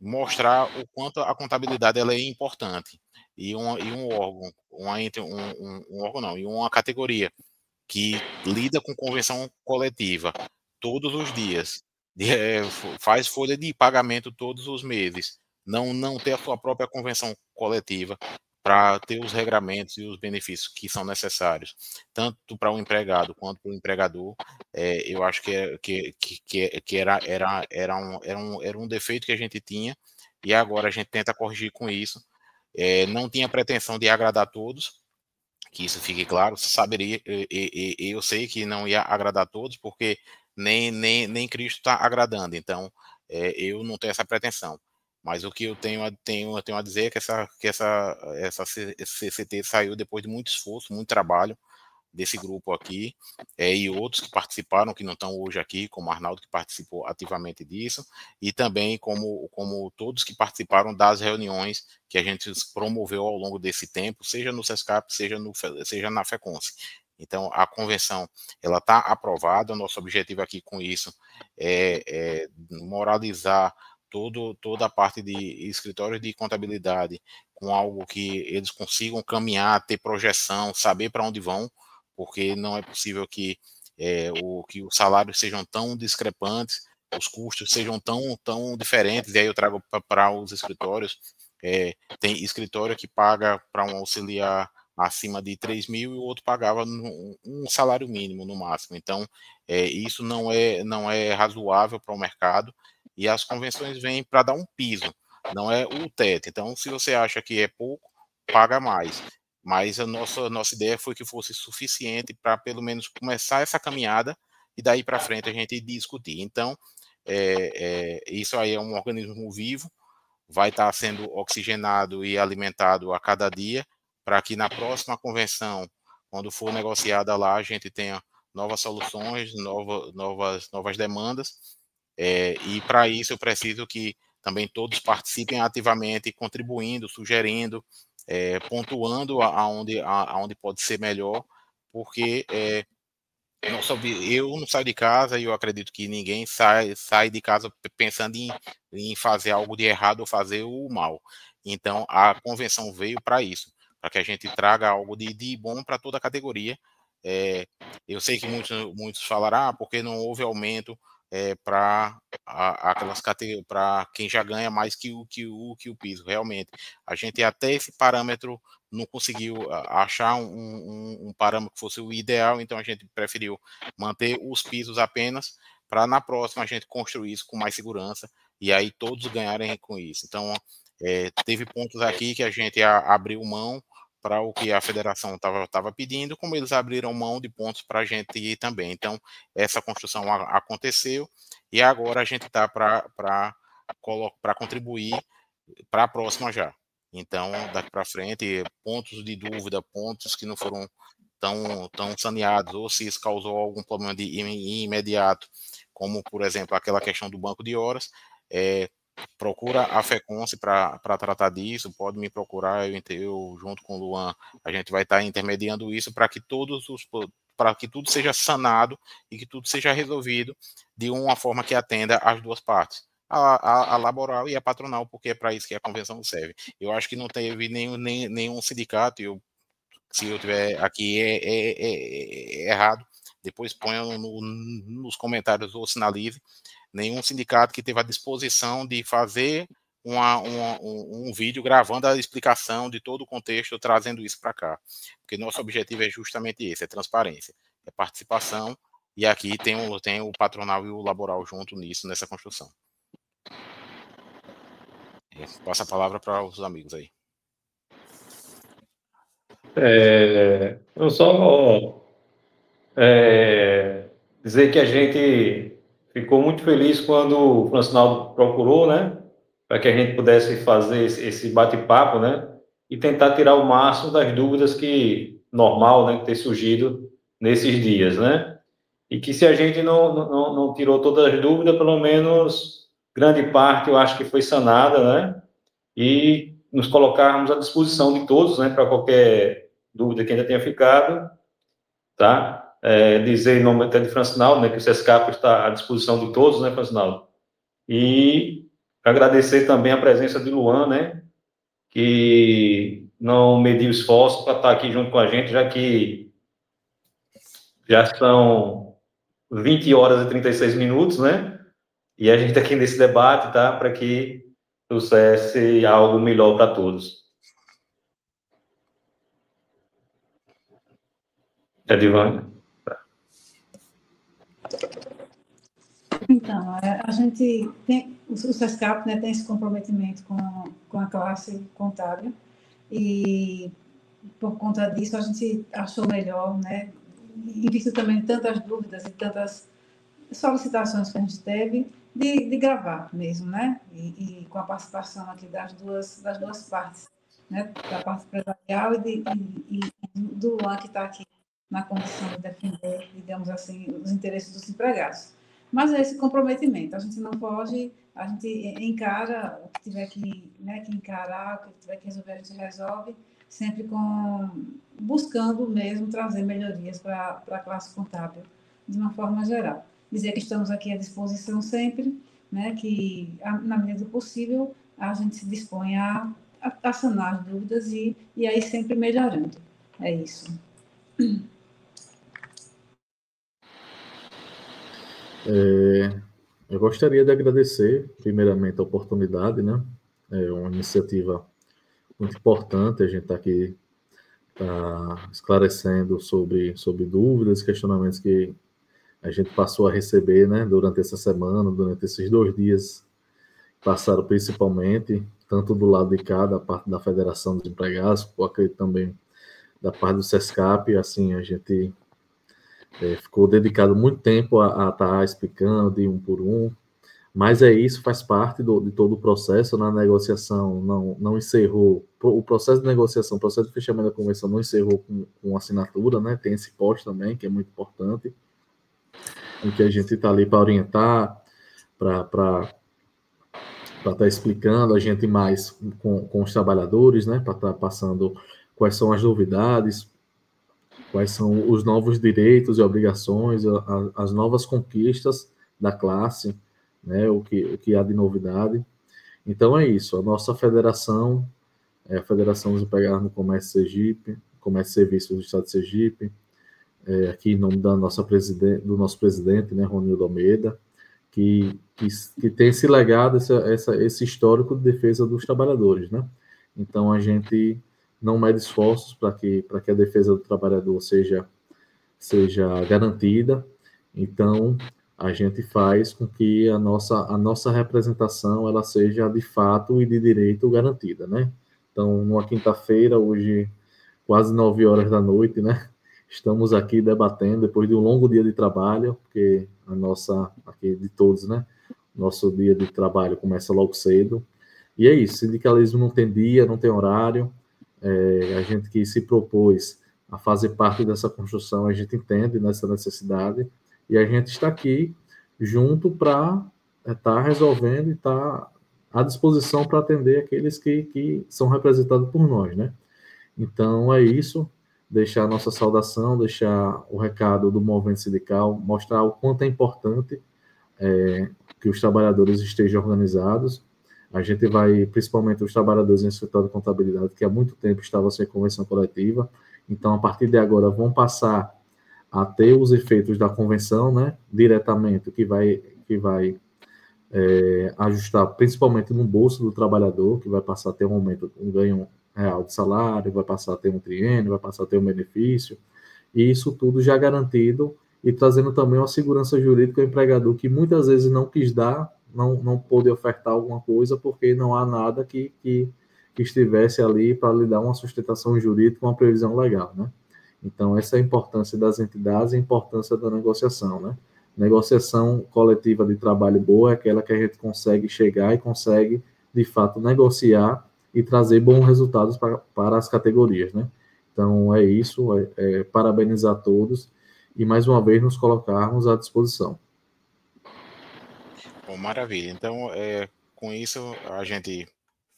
mostrar o quanto a contabilidade ela é importante. E um órgão, e uma categoria que lida com convenção coletiva todos os dias, faz folha de pagamento todos os meses, não ter a sua própria convenção coletiva para ter os regramentos e os benefícios que são necessários, tanto para o empregado quanto para o empregador, eu acho que era um defeito que a gente tinha, e agora a gente tenta corrigir com isso. Não tinha pretensão de agradar a todos, que isso fique claro, eu sei que não ia agradar a todos, porque nem Cristo está agradando, então eu não tenho essa pretensão. Mas o que eu tenho a dizer é que essa CCT saiu depois de muito esforço, muito trabalho desse grupo aqui, e outros que participaram, que não estão hoje aqui, como Arnaldo, que participou ativamente disso, e também como todos que participaram das reuniões que a gente promoveu ao longo desse tempo, seja no SESCAP, seja na FECONSE. Então, a convenção ela está aprovada. Nosso objetivo aqui com isso é moralizar toda a parte de escritório de contabilidade com algo que eles consigam caminhar, ter projeção, saber para onde vão, porque não é possível que os salários sejam tão discrepantes, os custos sejam tão diferentes. E aí eu trago para os escritórios, tem escritório que paga para um auxiliar acima de 3 mil e o outro pagava um salário mínimo no máximo. Então, isso não é razoável para o mercado, e as convenções vêm para dar um piso, não é o teto. Então, se você acha que é pouco, paga mais. Mas a nossa ideia foi que fosse suficiente para pelo menos começar essa caminhada e daí para frente a gente discutir. Então, isso aí é um organismo vivo, vai estar sendo oxigenado e alimentado a cada dia, para que na próxima convenção, quando for negociada lá, a gente tenha novas soluções, novas demandas, e para isso eu preciso que também todos participem ativamente, contribuindo, sugerindo, pontuando aonde pode ser melhor, porque eu não saio de casa e eu acredito que ninguém sai de casa pensando em fazer algo de errado ou fazer o mal. Então, a convenção veio para isso, para que a gente traga algo de bom para toda a categoria. Eu sei que muitos falaram, porque não houve aumento para aquelas categorias, para quem já ganha mais que o piso. Realmente, a gente até esse parâmetro não conseguiu achar um parâmetro que fosse o ideal, então a gente preferiu manter os pisos apenas, para na próxima a gente construir isso com mais segurança e aí todos ganharem com isso. Então, teve pontos aqui que a gente abriu mão para o que a federação estava pedindo, como eles abriram mão de pontos para a gente ir também. Então, essa construção aconteceu e agora a gente está para contribuir para a próxima já. Então, daqui para frente, pontos de dúvida, pontos que não foram tão saneados, ou se isso causou algum problema imediato, como, por exemplo, aquela questão do banco de horas, procura a FECONSE para tratar disso, pode me procurar, eu junto com o Luan, a gente vai estar intermediando isso para que tudo seja sanado e que tudo seja resolvido de uma forma que atenda as duas partes, a laboral e a patronal, porque é para isso que a convenção serve. Eu acho que não teve nenhum sindicato, se eu tiver aqui errado, depois ponham nos comentários ou sinalize, nenhum sindicato que teve a disposição de fazer um vídeo gravando a explicação de todo o contexto, trazendo isso para cá. Porque nosso objetivo é justamente esse, é transparência, é participação, e aqui tem o patronal e o laboral junto nisso, nessa construção. Passa a palavra para os amigos aí. Eu só dizer que a gente ficou muito feliz quando o Francinaldo procurou, né, para que a gente pudesse fazer esse bate-papo, né, e tentar tirar o máximo das dúvidas que normal, né, ter surgido nesses dias, né, e que se a gente não tirou todas as dúvidas, pelo menos grande parte eu acho que foi sanada, né, e nos colocarmos à disposição de todos, né, para qualquer dúvida que ainda tenha ficado, tá? Dizer em nome até de Francinaldo, né, que o SESCAP está à disposição de todos, né, Francinaldo? E agradecer também a presença de Luan, né, que não mediu esforço para estar aqui junto com a gente, já que já são 20 horas e 36 minutos, né, e a gente está aqui nesse debate, tá, para que trouxesse algo melhor para todos. Edivânia. Então, a gente tem, o SESCAP, né, tem esse comprometimento com a classe contábil, e por conta disso a gente achou melhor, né, em vista também de tantas dúvidas e tantas solicitações que a gente teve, de gravar mesmo, né, e com a participação aqui das duas partes, né, da parte empresarial e do Luan, que está aqui na condição de defender, digamos assim, os interesses dos empregados. Mas é esse comprometimento, a gente não pode, a gente encara o que tiver que encarar, o que tiver que resolver, a gente resolve, sempre buscando mesmo trazer melhorias para a classe contábil, de uma forma geral. Dizer que estamos aqui à disposição sempre, né, que, na medida do possível, a gente se dispõe a sanar as dúvidas e aí sempre melhorando. É isso. Eu gostaria de agradecer, primeiramente, a oportunidade, né? É uma iniciativa muito importante, a gente está aqui esclarecendo sobre dúvidas, questionamentos que a gente passou a receber, né, durante essa semana, durante esses 2 dias, passaram principalmente, tanto do lado de cá, da parte da Federação dos Empregados, eu acredito também da parte do SESCAP, assim, a gente ficou dedicado muito tempo a estar explicando de um por um, mas isso, faz parte de todo o processo. Na negociação não encerrou, o processo de negociação, o processo de fechamento da convenção não encerrou com assinatura, né? Tem esse pós também, que é muito importante, em que a gente está ali para orientar, para estar explicando, a gente mais com os trabalhadores, né? Para estar passando quais são as novidades, quais são os novos direitos e obrigações, as novas conquistas da classe, né? O que há de novidade. Então é isso, a nossa federação é a Federação dos Empregados no Comércio Sergipe, Comércio e Serviços do Estado de Sergipe, aqui em nome do nosso presidente, né, Ronildo Almeida, que tem esse legado, esse histórico de defesa dos trabalhadores, né? Então a gente não mede esforços para que a defesa do trabalhador seja garantida. Então a gente faz com que a nossa representação ela seja de fato e de direito garantida, né? Então, numa quinta-feira, hoje, quase 9 horas da noite, né? Estamos aqui debatendo, depois de um longo dia de trabalho, porque aqui de todos, né? Nosso dia de trabalho começa logo cedo. E é isso, sindicalismo não tem dia, não tem horário. A gente que se propôs a fazer parte dessa construção, a gente entende nessa necessidade, e a gente está aqui junto para estar resolvendo e estar à disposição para atender aqueles que são representados por nós, né? Então, é isso, deixar a nossa saudação, deixar o recado do movimento sindical, mostrar o quanto é importante que os trabalhadores estejam organizados. A gente vai, principalmente os trabalhadores em escritório de contabilidade, que há muito tempo estavam sem convenção coletiva, então, a partir de agora, vão passar a ter os efeitos da convenção, né, diretamente, que vai ajustar principalmente no bolso do trabalhador, que vai passar a ter um aumento, um ganho real de salário, vai passar a ter um triênio, vai passar a ter um benefício, e isso tudo já garantido e trazendo também uma segurança jurídica ao empregador que muitas vezes não quis dar, não pôde ofertar alguma coisa porque não há nada que estivesse ali para lhe dar uma sustentação jurídica, uma previsão legal, né? Então, essa é a importância das entidades e a importância da negociação, né? Negociação coletiva de trabalho boa é aquela que a gente consegue chegar e consegue, de fato, negociar e trazer bons resultados para as categorias, né? Então, é isso, parabenizar a todos e, mais uma vez, nos colocarmos à disposição. Bom, maravilha. Então, com isso, a gente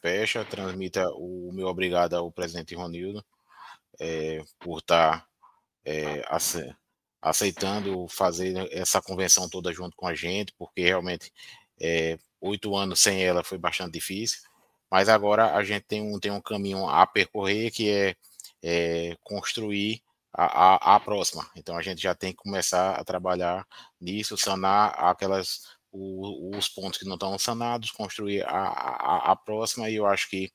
fecha, transmita o meu obrigado ao presidente Ronildo por estar aceitando fazer essa convenção toda junto com a gente, porque realmente 8 anos sem ela foi bastante difícil, mas agora a gente tem um caminho a percorrer que é construir a próxima. Então a gente já tem que começar a trabalhar nisso, sanar os pontos que não estão sanados, construir a próxima, e eu acho que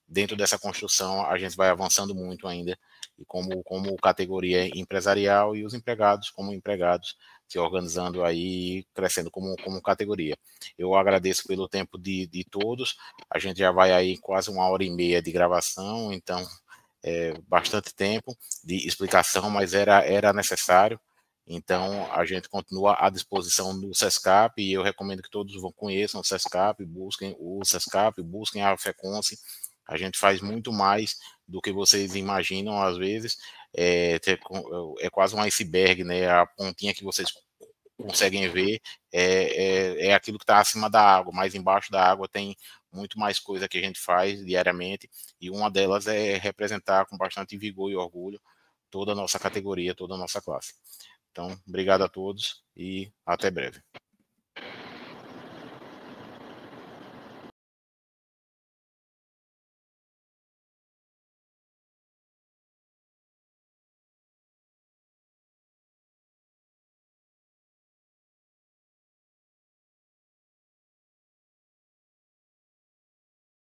dentro dessa construção a gente vai avançando muito ainda, e como categoria empresarial, e os empregados como empregados se organizando aí, crescendo como categoria. Eu agradeço pelo tempo de todos, a gente já vai aí quase 1h30 de gravação, então bastante tempo de explicação, mas era necessário. Então, a gente continua à disposição do SESCAP, e eu recomendo que todos conheçam o SESCAP, busquem a FECONSE. A gente faz muito mais do que vocês imaginam, às vezes. É quase um iceberg, né? A pontinha que vocês conseguem ver é aquilo que está acima da água, mas embaixo da água tem muito mais coisa que a gente faz diariamente, e uma delas é representar com bastante vigor e orgulho toda a nossa categoria, toda a nossa classe. Então, obrigado a todos e até breve.